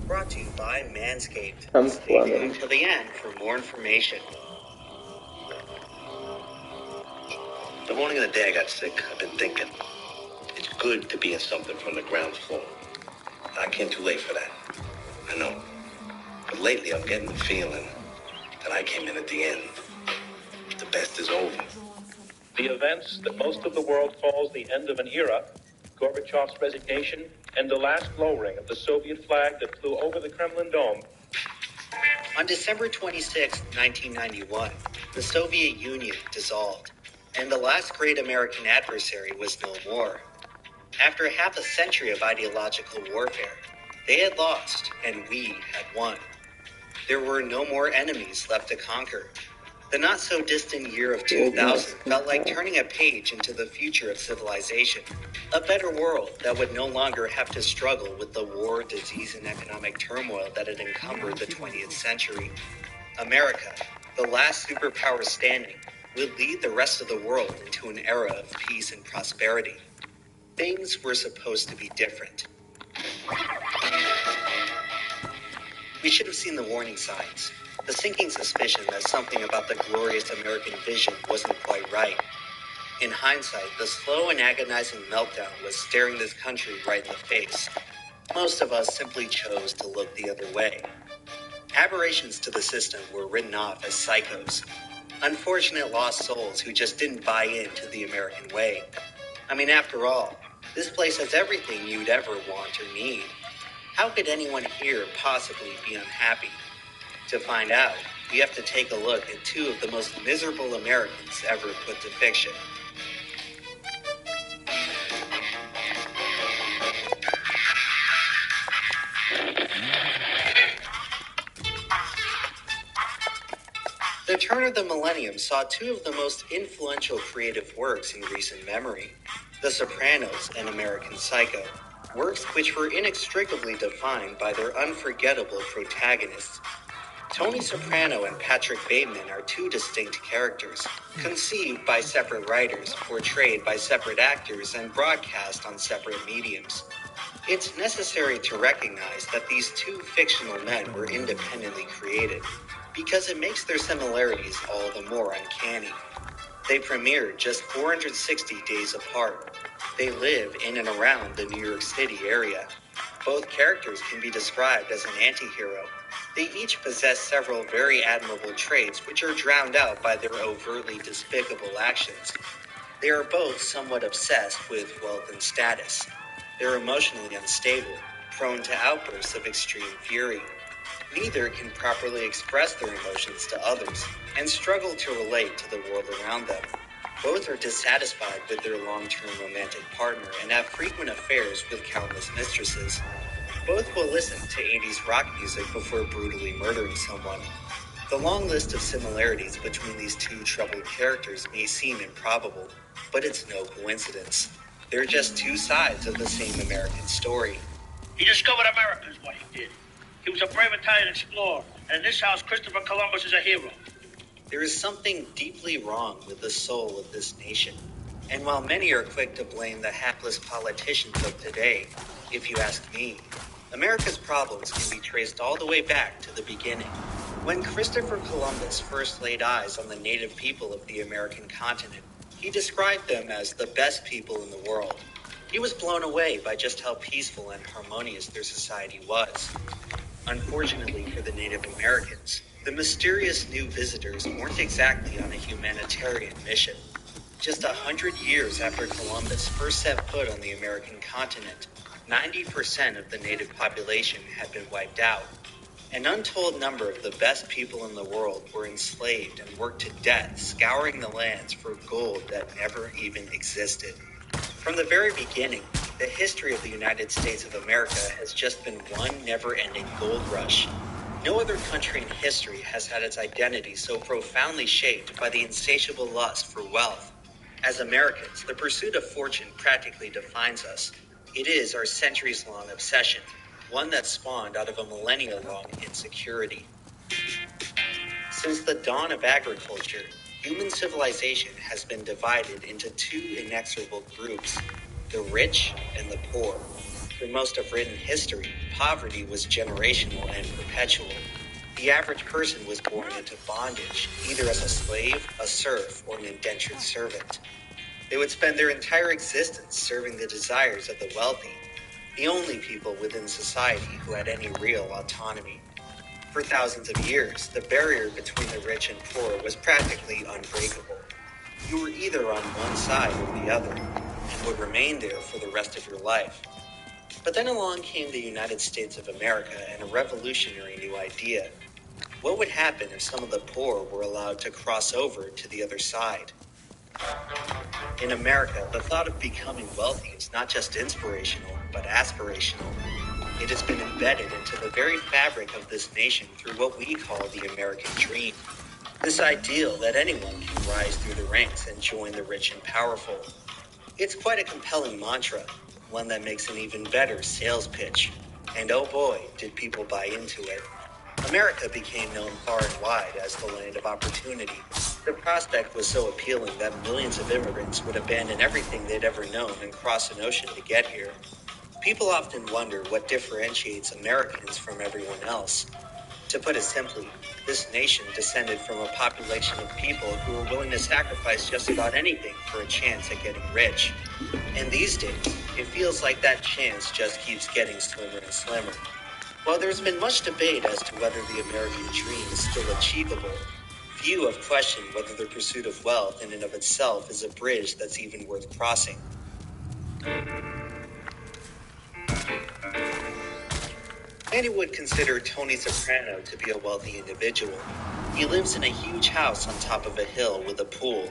Brought to you by Manscaped. I'm Stay tuned planning. until the end for more information. The morning of the day I got sick, I've been thinking, it's good to be in something from the ground floor. I came too late for that. I know. But lately, I'm getting the feeling that I came in at the end. The best is over. The events that most of the world calls the end of an era, Gorbachev's resignation, and the last lowering of the Soviet flag that flew over the Kremlin Dome. On December 26, 1991, the Soviet Union dissolved, and the last great American adversary was no more. After half a century of ideological warfare, they had lost, and we had won. There were no more enemies left to conquer. The not-so-distant year of 2000 felt like turning a page into the future of civilization. A better world that would no longer have to struggle with the war, disease, and economic turmoil that had encumbered the 20th century. America, the last superpower standing, would lead the rest of the world into an era of peace and prosperity. Things were supposed to be different. We should have seen the warning signs, the sinking suspicion that something about the glorious American vision wasn't quite right. In hindsight, the slow and agonizing meltdown was staring this country right in the face. Most of us simply chose to look the other way. Aberrations to the system were written off as psychos, unfortunate lost souls who just didn't buy into the American way. I mean, after all, this place has everything you'd ever want or need. How could anyone here possibly be unhappy? To find out, we have to take a look at two of the most miserable Americans ever put to fiction. The turn of the millennium saw two of the most influential creative works in recent memory, The Sopranos and American Psycho. Works which were inextricably defined by their unforgettable protagonists. Tony Soprano and Patrick Bateman are two distinct characters, conceived by separate writers, portrayed by separate actors, and broadcast on separate mediums. It's necessary to recognize that these two fictional men were independently created, because it makes their similarities all the more uncanny. They premiered just 460 days apart. They live in and around the New York City area. Both characters can be described as an anti-hero. They each possess several very admirable traits which are drowned out by their overtly despicable actions. They are both somewhat obsessed with wealth and status. They're emotionally unstable, prone to outbursts of extreme fury. Neither can properly express their emotions to others, and struggle to relate to the world around them. Both are dissatisfied with their long-term romantic partner and have frequent affairs with countless mistresses. Both will listen to 80s rock music before brutally murdering someone. The long list of similarities between these two troubled characters may seem improbable, but it's no coincidence. They're just two sides of the same American story. He discovered America is what he did. He was a brave Italian explorer, and in this house, Christopher Columbus is a hero. There is something deeply wrong with the soul of this nation. And while many are quick to blame the hapless politicians of today, if you ask me, America's problems can be traced all the way back to the beginning. When Christopher Columbus first laid eyes on the native people of the American continent, he described them as the best people in the world. He was blown away by just how peaceful and harmonious their society was. Unfortunately for the Native Americans, the mysterious new visitors weren't exactly on a humanitarian mission. Just 100 years after Columbus first set foot on the American continent, 90% of the native population had been wiped out. An untold number of the best people in the world were enslaved and worked to death, scouring the lands for gold that never even existed. From the very beginning, the history of the United States of America has just been one never-ending gold rush. No other country in history has had its identity so profoundly shaped by the insatiable lust for wealth. As Americans, the pursuit of fortune practically defines us. It is our centuries-long obsession, one that spawned out of a millennia-long insecurity. Since the dawn of agriculture, human civilization has been divided into two inexorable groups, the rich and the poor. For most of written history, poverty was generational and perpetual. The average person was born into bondage, either as a slave, a serf, or an indentured servant. They would spend their entire existence serving the desires of the wealthy, the only people within society who had any real autonomy. For thousands of years, the barrier between the rich and poor was practically unbreakable. You were either on one side or the other, and would remain there for the rest of your life. But then along came the United States of America and a revolutionary new idea. What would happen if some of the poor were allowed to cross over to the other side? In America, the thought of becoming wealthy is not just inspirational, but aspirational. It has been embedded into the very fabric of this nation through what we call the American dream. This ideal that anyone can rise through the ranks and join the rich and powerful. It's quite a compelling mantra, one that makes an even better sales pitch. And oh boy, did people buy into it. America became known far and wide as the land of opportunity. The prospect was so appealing that millions of immigrants would abandon everything they'd ever known and cross an ocean to get here. People often wonder what differentiates Americans from everyone else. To put it simply, this nation descended from a population of people who were willing to sacrifice just about anything for a chance at getting rich. And these days, it feels like that chance just keeps getting slimmer and slimmer. While there's been much debate as to whether the American dream is still achievable, few have questioned whether the pursuit of wealth in and of itself is a bridge that's even worth crossing. Many would consider Tony Soprano to be a wealthy individual. He lives in a huge house on top of a hill with a pool,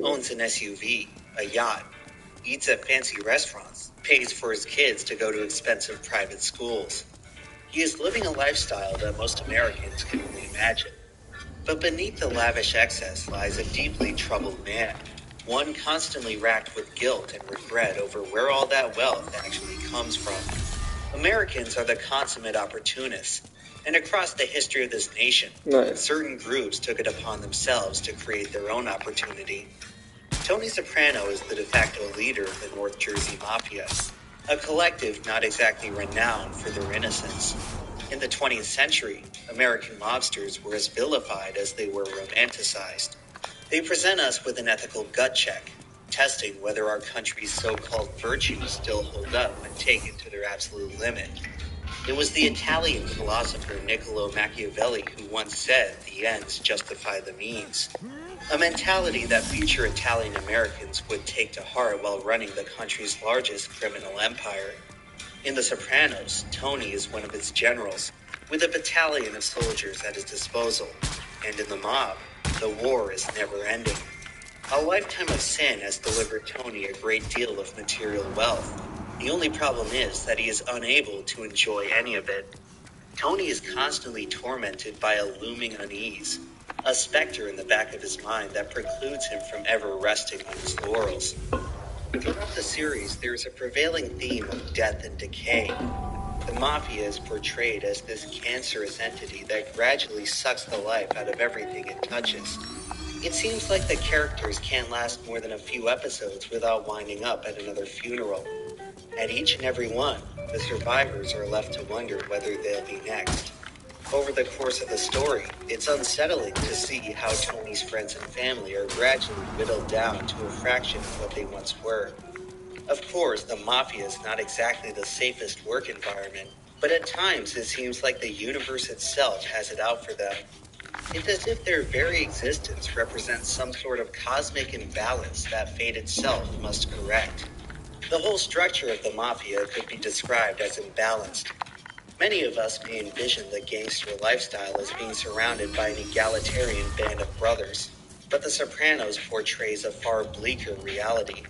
owns an SUV, a yacht, eats at fancy restaurants, pays for his kids to go to expensive private schools. He is living a lifestyle that most Americans can only imagine. But beneath the lavish excess lies a deeply troubled man, one constantly racked with guilt and regret over where all that wealth actually comes from. Americans are the consummate opportunists, and across the history of this nation, certain groups took it upon themselves to create their own opportunity. Tony Soprano is the de facto leader of the North Jersey Mafia, a collective not exactly renowned for their innocence. In the 20th century, American mobsters were as vilified as they were romanticized. They present us with an ethical gut check, testing whether our country's so-called virtues still hold up when taken to their absolute limit. It was the Italian philosopher Niccolo Machiavelli who once said the ends justify the means, a mentality that future Italian Americans would take to heart while running the country's largest criminal empire. In The Sopranos, Tony is one of its generals, with a battalion of soldiers at his disposal, and in the mob, the war is never ending. A lifetime of sin has delivered Tony a great deal of material wealth. The only problem is that he is unable to enjoy any of it. Tony is constantly tormented by a looming unease, a specter in the back of his mind that precludes him from ever resting on his laurels. Throughout the series, there is a prevailing theme of death and decay. The Mafia is portrayed as this cancerous entity that gradually sucks the life out of everything it touches. It seems like the characters can't last more than a few episodes without winding up at another funeral. At each and every one, the survivors are left to wonder whether they'll be next. Over the course of the story, it's unsettling to see how Tony's friends and family are gradually whittled down to a fraction of what they once were. Of course, the Mafia is not exactly the safest work environment, but at times it seems like the universe itself has it out for them. It's as if their very existence represents some sort of cosmic imbalance that fate itself must correct. The whole structure of the Mafia could be described as imbalanced. Many of us may envision the gangster lifestyle as being surrounded by an egalitarian band of brothers, but The Sopranos portrays a far bleaker reality.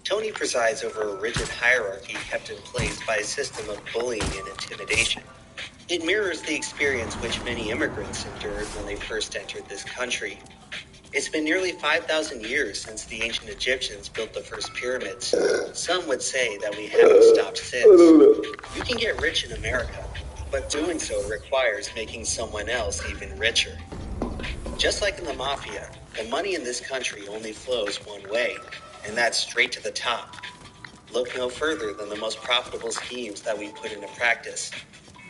Tony presides over a rigid hierarchy kept in place by a system of bullying and intimidation. It mirrors the experience which many immigrants endured when they first entered this country. It's been nearly 5,000 years since the ancient Egyptians built the first pyramids. Some would say that we haven't stopped since. You can get rich in America, but doing so requires making someone else even richer. Just like in the Mafia, the money in this country only flows one way, and that's straight to the top. Look no further than the most profitable schemes that we put into practice.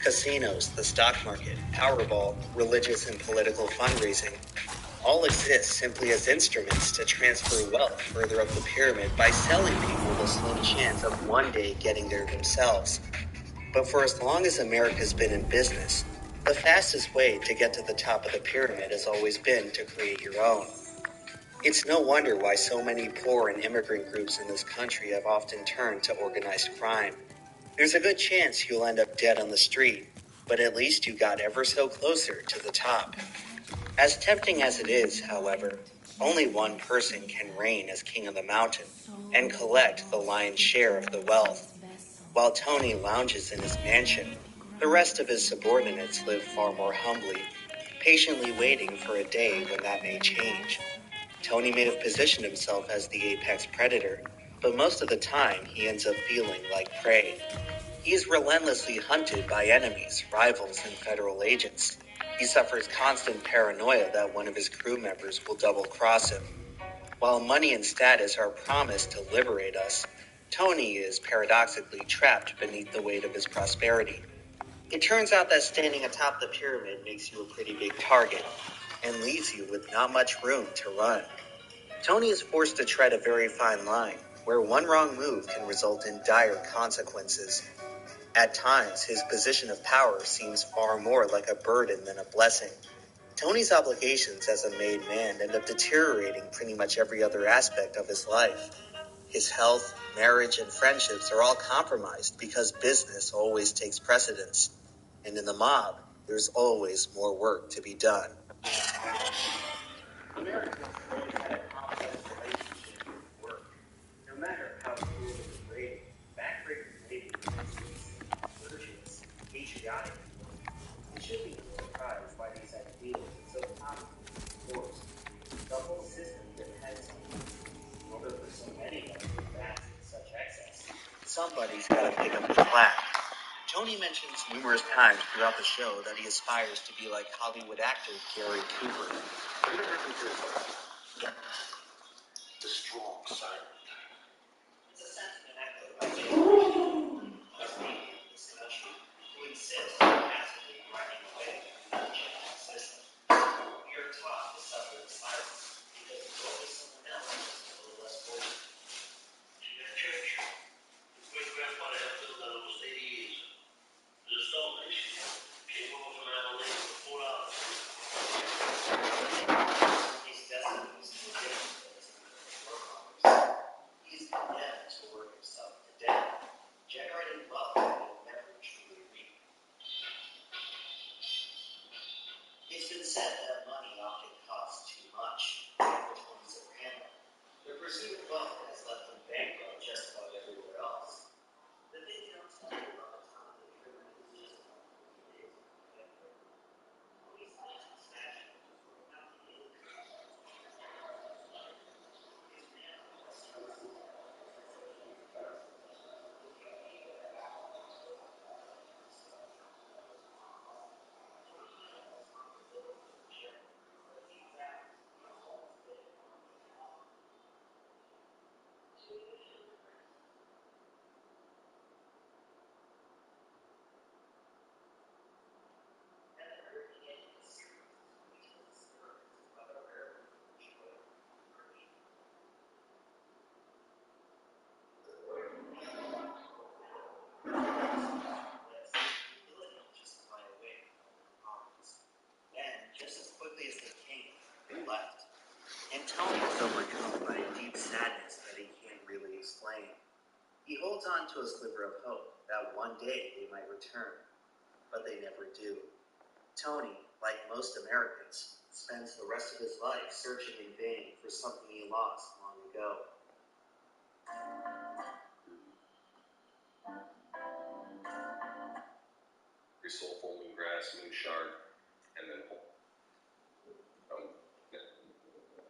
Casinos, the stock market, Powerball, religious and political fundraising. all exist simply as instruments to transfer wealth further up the pyramid by selling people the slim chance of one day getting there themselves. But for as long as America's been in business, the fastest way to get to the top of the pyramid has always been to create your own. It's no wonder why so many poor and immigrant groups in this country have often turned to organized crime. There's a good chance you'll end up dead on the street, but at least you got ever so closer to the top. As tempting as it is, however, only one person can reign as king of the mountain and collect the lion's share of the wealth. While Tony lounges in his mansion, the rest of his subordinates live far more humbly, patiently waiting for a day when that may change. Tony may have positioned himself as the apex predator, but most of the time he ends up feeling like prey. He is relentlessly hunted by enemies, rivals, and federal agents. He suffers constant paranoia that one of his crew members will double-cross him. While money and status are promised to liberate us, Tony is paradoxically trapped beneath the weight of his prosperity. It turns out that standing atop the pyramid makes you a pretty big target and leaves you with not much room to run. Tony is forced to tread a very fine line, where one wrong move can result in dire consequences. At times, his position of power seems far more like a burden than a blessing. Tony's obligations as a made man end up deteriorating pretty much every other aspect of his life. His health, marriage, and friendships are all compromised because business always takes precedence. And in the mob, there's always more work to be done. Americans have always had a complex relationship with work. No matter how cool or degrading, backbreaker labels virtuous, patriotic. It should be no surprise why these ideals are so commonly enforced. The whole system depends on it. In order for so many of us to advance in such excess, somebody's got to pick up the slack. Tony mentions numerous times throughout the show that he aspires to be like Hollywood actor Gary Cooper. The strong side. It's a sentiment echoed by Jay this country who insists on passively running away from the changing system. We are taught to suffer in silence because there's always someone else who's a little less fortunate. In the church, his great-grandfather helped build that almost 80 years. The stone nation came over from Adelaide for 4 hours. His destiny is no different than his forefathers. He is condemned to work himself to death, generating wealth that he will never truly reap. It's been said that money often costs too much, which ones are handled. The pursuit of wealth has left them bankrupt just about everywhere else. The thing they don't tell you about the top of the pyramid is just how important it is to get there. Always mention statue for about the his just as quickly as they came, they left. And Tony is overcome by a deep sadness that he can't really explain. He holds on to a sliver of hope that one day they might return, but they never do. Tony, like most Americans, spends the rest of his life searching in vain for something he lost long ago. Your soulful moon grass, moon shard, and then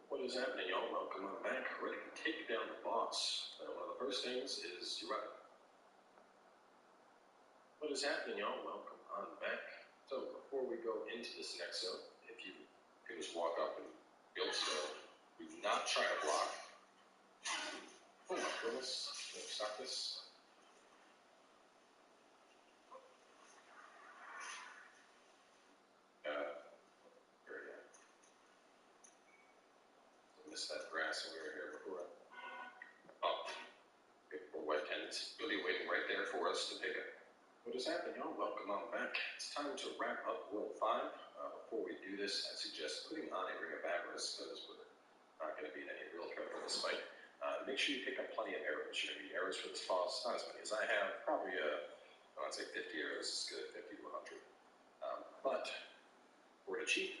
what is happening, y'all? Welcome on back. Ready to take down the boss. One of the first things is you're right. What is happening, y'all? Welcome on back. So before we go into this next zone, if you can just walk up and build stuff, do not try to block. Oh my goodness. Can we stop this? Very good. missed that grass when we were here before. Oh, we're wet tenants. You'll be waiting right there for us to pick up. What has happened, y'all? Welcome on back. It's time to wrap up World 5. Before we do this, I suggest putting on a Ring of Avarice, because we're not going to be in any real trouble in this fight. Make sure you pick up plenty of arrows. You're going to need arrows for this boss. Not as many as I have. Probably, I'd say 50 arrows is good. 50 to 100. But we're going to cheat.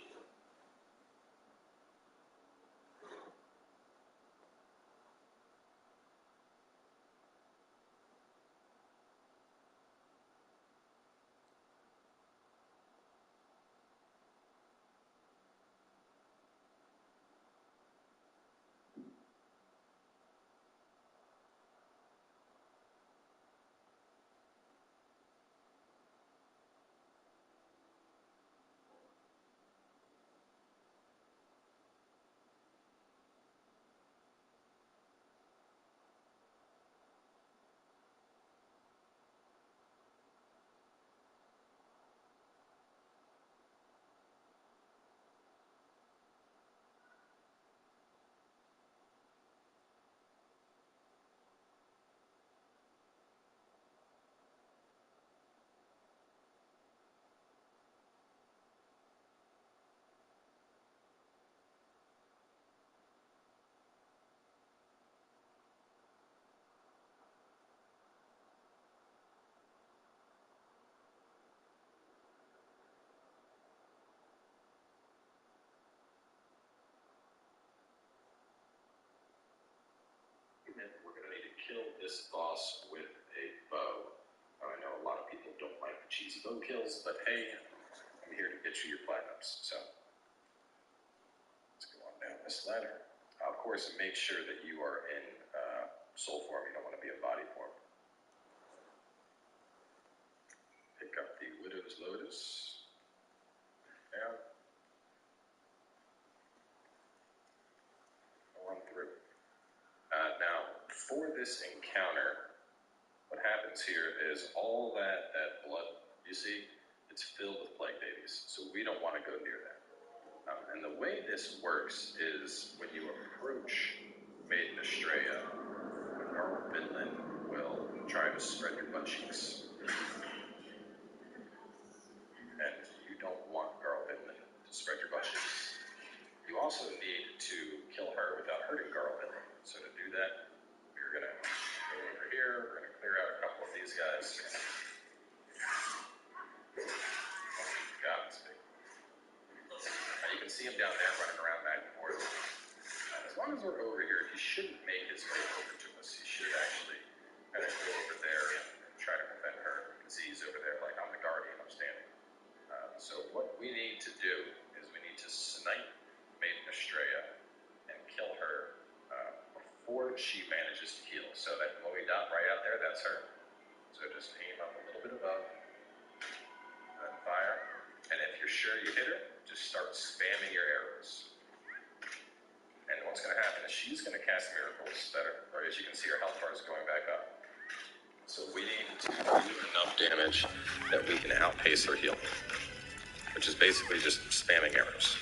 We're going to need to kill this boss with a bow. I know a lot of people don't like the cheesy bow kills, but hey, I'm here to get you your platinums. So let's go on down this ladder. Of course, make sure that you are in soul form. You don't want to be in body form. Pick up the Widow's Lotus. Down. Go on through. Now, for this encounter, what happens here is all that blood you see, it's filled with plague babies. So we don't want to go near that. And the way this works is when you approach Maiden Estrella, Garl Vinland will try to spread your butt cheeks. And you don't want Garl Vinland to spread your butt cheeks. You also need to kill her without hurting Garl Vinland. So to do that, we're going to go over here, we're going to clear out a couple of these guys. God, it's big. You can see him down there running around back and forth. As long as we're over here, he shouldn't make his way over to us. He should actually kind of go over there and try to prevent her. You can see he's over there like I'm the guardian, I'm standing. So what we need to do is we need to snipe Maiden Estrella and kill her before she manages to heal. So that glowy dot right out there, that's her. So just aim up a little bit above, and then fire. And if you're sure you hit her, just start spamming your arrows. And what's going to happen is she's going to cast miracles or as you can see, her health bar is going back up. So we need to do enough damage that we can outpace her heal, which is basically just spamming arrows.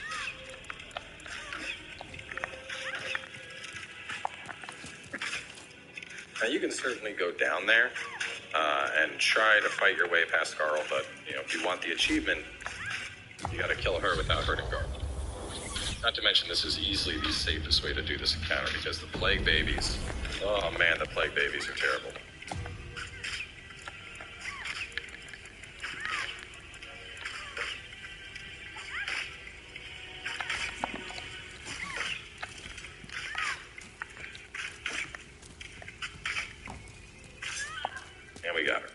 Now you can certainly go down there and try to fight your way past Garl, but if you want the achievement, you got to kill her without hurting Garl. Not to mention, this is easily the safest way to do this encounter because the plague babies, oh man, the plague babies are terrible. And we got her.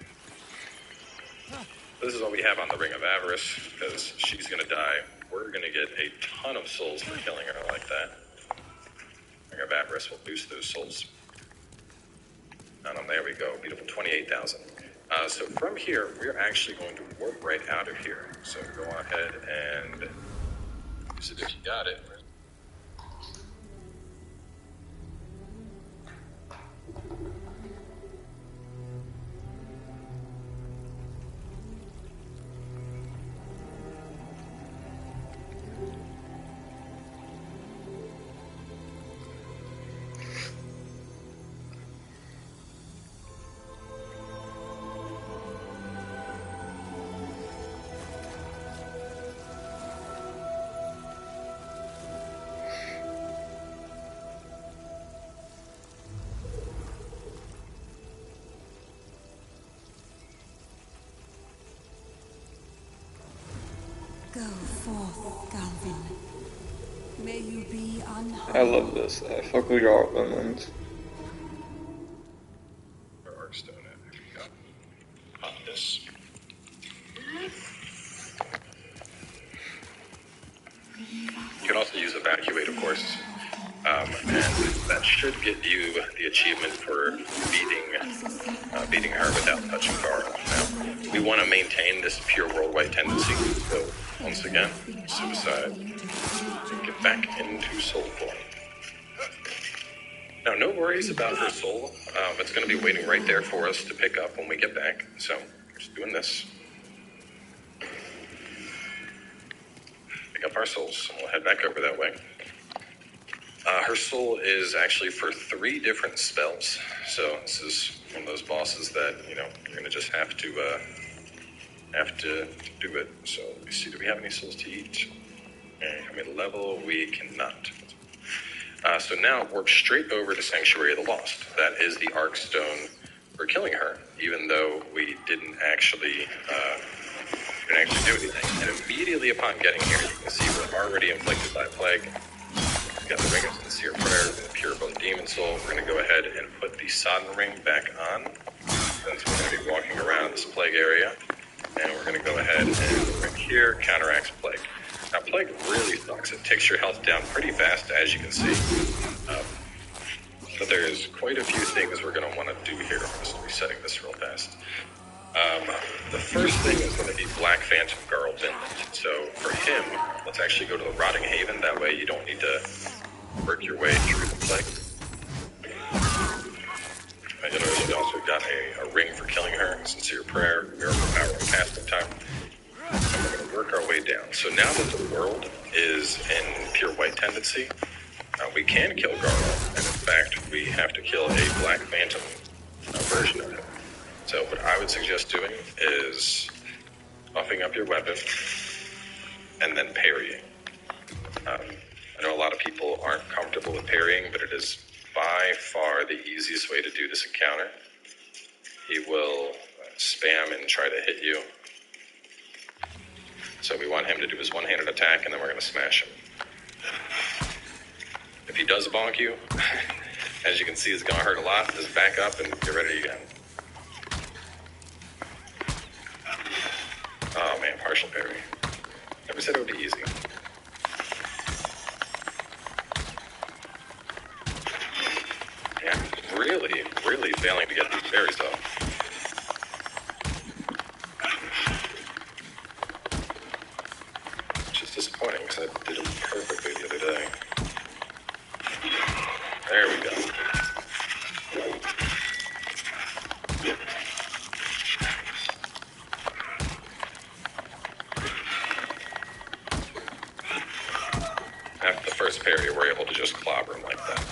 This is what we have on the Ring of Avarice, because she's going to die. We're going to get a ton of souls for killing her like that. Ring of Avarice will boost those souls. And there we go, beautiful 28,000. So from here, we're actually going to warp right out of here. So go ahead and use it if you got it. Go forth, Galvin. May you be unharmed. I love this. I fuck with y'all, Vinland. Arcstone at. There we go. Pop this. You can also use Evacuate, of course. And that should get you the achievement for beating her without touching Carl. Now, we want to maintain this pure worldwide tendency. So, once again, suicide. Get back into soul form. Now, no worries about her soul. It's going to be waiting right there for us to pick up when we get back. So, we're just doing this. Pick up our souls, and we'll head back over that way. Her soul is actually for 3 different spells. So this is one of those bosses that, you're going to just have to do it. So let me see, do we have any souls to eat? How many level? We cannot. So now work straight over to Sanctuary of the Lost. That is the Arcstone for killing her, even though we didn't actually do anything. And immediately upon getting here, you can see we're already inflicted by plague. Got the Ring of Sincere Prayer, the Pure Bone Demon Soul. We're going to go ahead and put the Sodden Ring back on, since we're going to be walking around this plague area. And we're going to go ahead and right here, counteracts plague. Now, plague really sucks. It takes your health down pretty fast, as you can see. But there's quite a few things we're going to want to do here. I'm just resetting this real fast. The first thing is going to be Black Phantom Garl Vinland. So for him, let's actually go to the Rotting Haven. That way you don't need to work your way through the plague. You notice we also got a ring for killing her, Sincere Prayer, Miracle Power, and Casting Time. And we're going to work our way down. So now that the world is in pure white tendency, we can kill Garl. And in fact, we have to kill a Black Phantom version of him. So what I would suggest doing is buffing up your weapon and then parrying. I know a lot of people aren't comfortable with parrying, but it is by far the easiest way to do this encounter. He will spam and try to hit you. So we want him to do his one-handed attack, and then we're going to smash him. If he does bonk you, as you can see, it's going to hurt a lot. Just back up and get ready again. Oh man, partial parry. Never said it would be easy. Yeah, really failing to get these parries off. Which is disappointing because I did them perfectly the other day. There we go. After the first parry, we're able to just clobber him like that.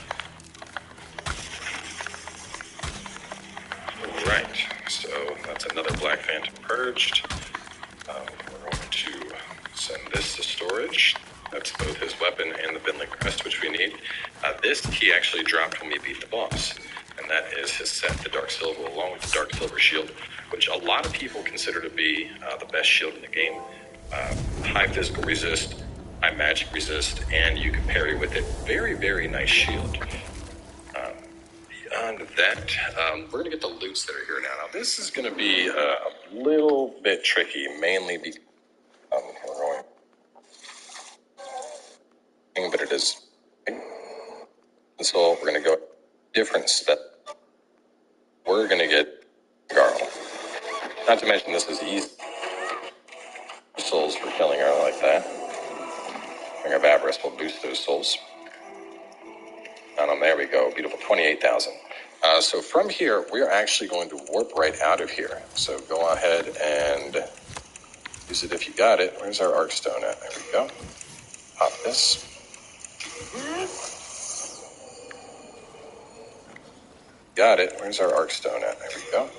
Right, so that's another Black Phantom purged. We're going to send this to storage. That's both his weapon and the Vinland Crest, which we need. This he actually dropped when we beat the boss, and that is his set, the Dark Silver, along with the Dark Silver Shield, which a lot of people consider to be the best shield in the game. High physical resist, high magic resist, and you can parry with it. Very nice shield. Beyond that, we're going to get the loots that are here now. Now, this is going to be a little bit tricky, mainly because we're going, but it is. So we're going to go different step. We're going to get Garl. Not to mention this is easy. Souls for killing her like that. Ring of Avarice will boost those souls. And there we go. Beautiful 28,000. So from here, we're actually going to warp right out of here. So go ahead and use it if you got it. Where's our Arcstone at? There we go. Pop this. Got it. Where's our Arcstone at? There we go.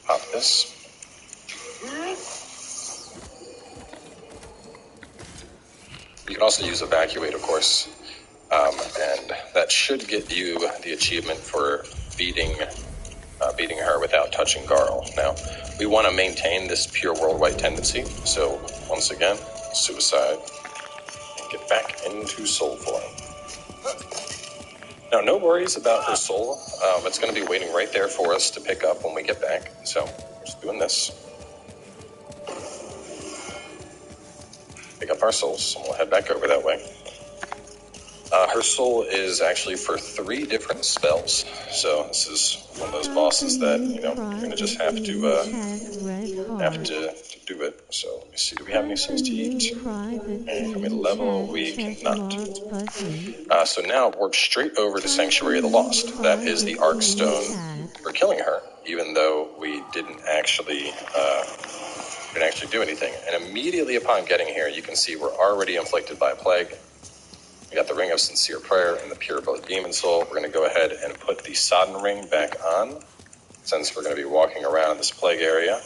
Pop this. You can also use Evacuate, of course. And that should get you the achievement for beating her without touching Garl. Now, we want to maintain this pure worldwide tendency. So, once again, suicide, and get back into soul form. Now, no worries about her soul. It's going to be waiting right there for us to pick up when we get back. So, we're just doing this. Pick up our souls, and we'll head back over that way. Her soul is actually for 3 different spells. So this is one of those bosses that, you're going to just have to do it. So let me see, do we have any souls to eat? Can we level? We cannot. So now warp straight over to Sanctuary of the Lost. That is the Arc Stone for killing her, even though we didn't actually do anything. And immediately upon getting here, you can see we're already inflicted by a plague. We got the Ring of Sincere Prayer and the Pure Blood Demon Soul. We're going to go ahead and put the Sodden Ring back on, since we're going to be walking around this plague area.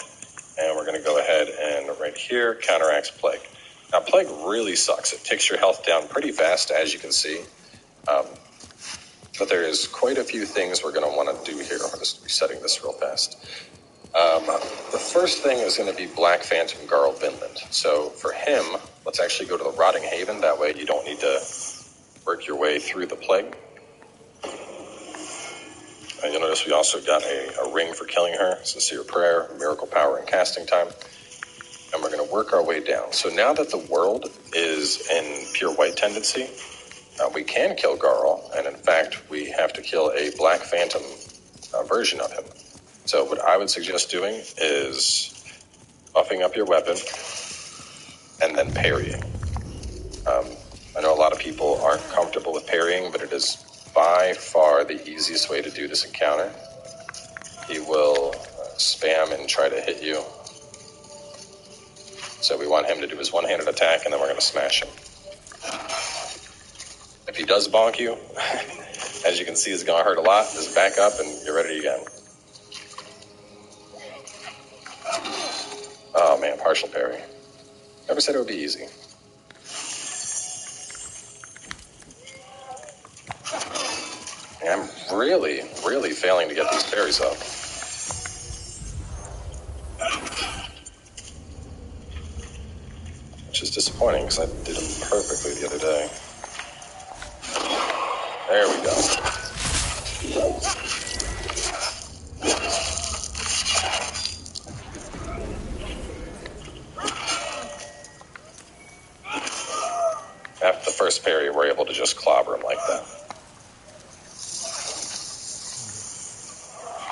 And we're going to go ahead and right here, counteracts plague. Now, plague really sucks. It takes your health down pretty fast, as you can see. But there is quite a few things we're going to want to do here. I'm just resetting this real fast. The first thing is going to be Black Phantom Garl Vinland. So for him, let's actually go to the Rotting Haven. That way you don't need to work your way through the plague. And you'll notice we also got a ring for killing her, Sincere Prayer, Miracle Power, and Casting Time. And we're going to work our way down. So now that the world is in pure white tendency, we can kill Garl, and in fact, we have to kill a Black Phantom version of him. So what I would suggest doing is buffing up your weapon and then parrying. I know a lot of people aren't comfortable with parrying, but it is by far the easiest way to do this encounter. He will spam and try to hit you. So we want him to do his one-handed attack, and then we're going to smash him. If he does bonk you, as you can see, it's going to hurt a lot. Just back up and get ready again. Oh man, partial parry. Never said it would be easy. And I'm really, really failing to get these parries up. Which is disappointing because I did them perfectly the other day. There we go. After the first parry, we're able to just clobber him like that.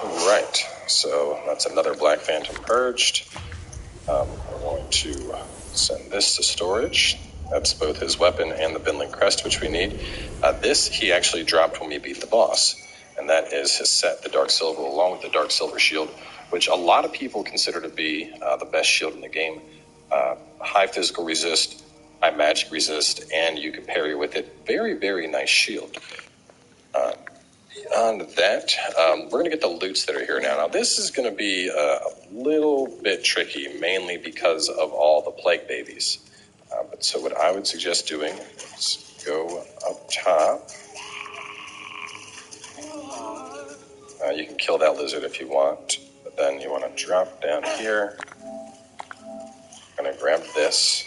Right, so that's another Black Phantom purged. We're going to send this to storage. That's both his weapon and the Vinland Crest, which we need. This he actually dropped when we beat the boss, and that is his set, the Dark Silver, along with the Dark Silver Shield, which a lot of people consider to be the best shield in the game. High physical resist, high magic resist, and you can parry with it. Very, very nice shield. On that, we're going to get the loots that are here now. Now, this is going to be a little bit tricky, mainly because of all the plague babies. But so what I would suggest doing is go up top. You can kill that lizard if you want, but then you want to drop down here. I'm going to grab this.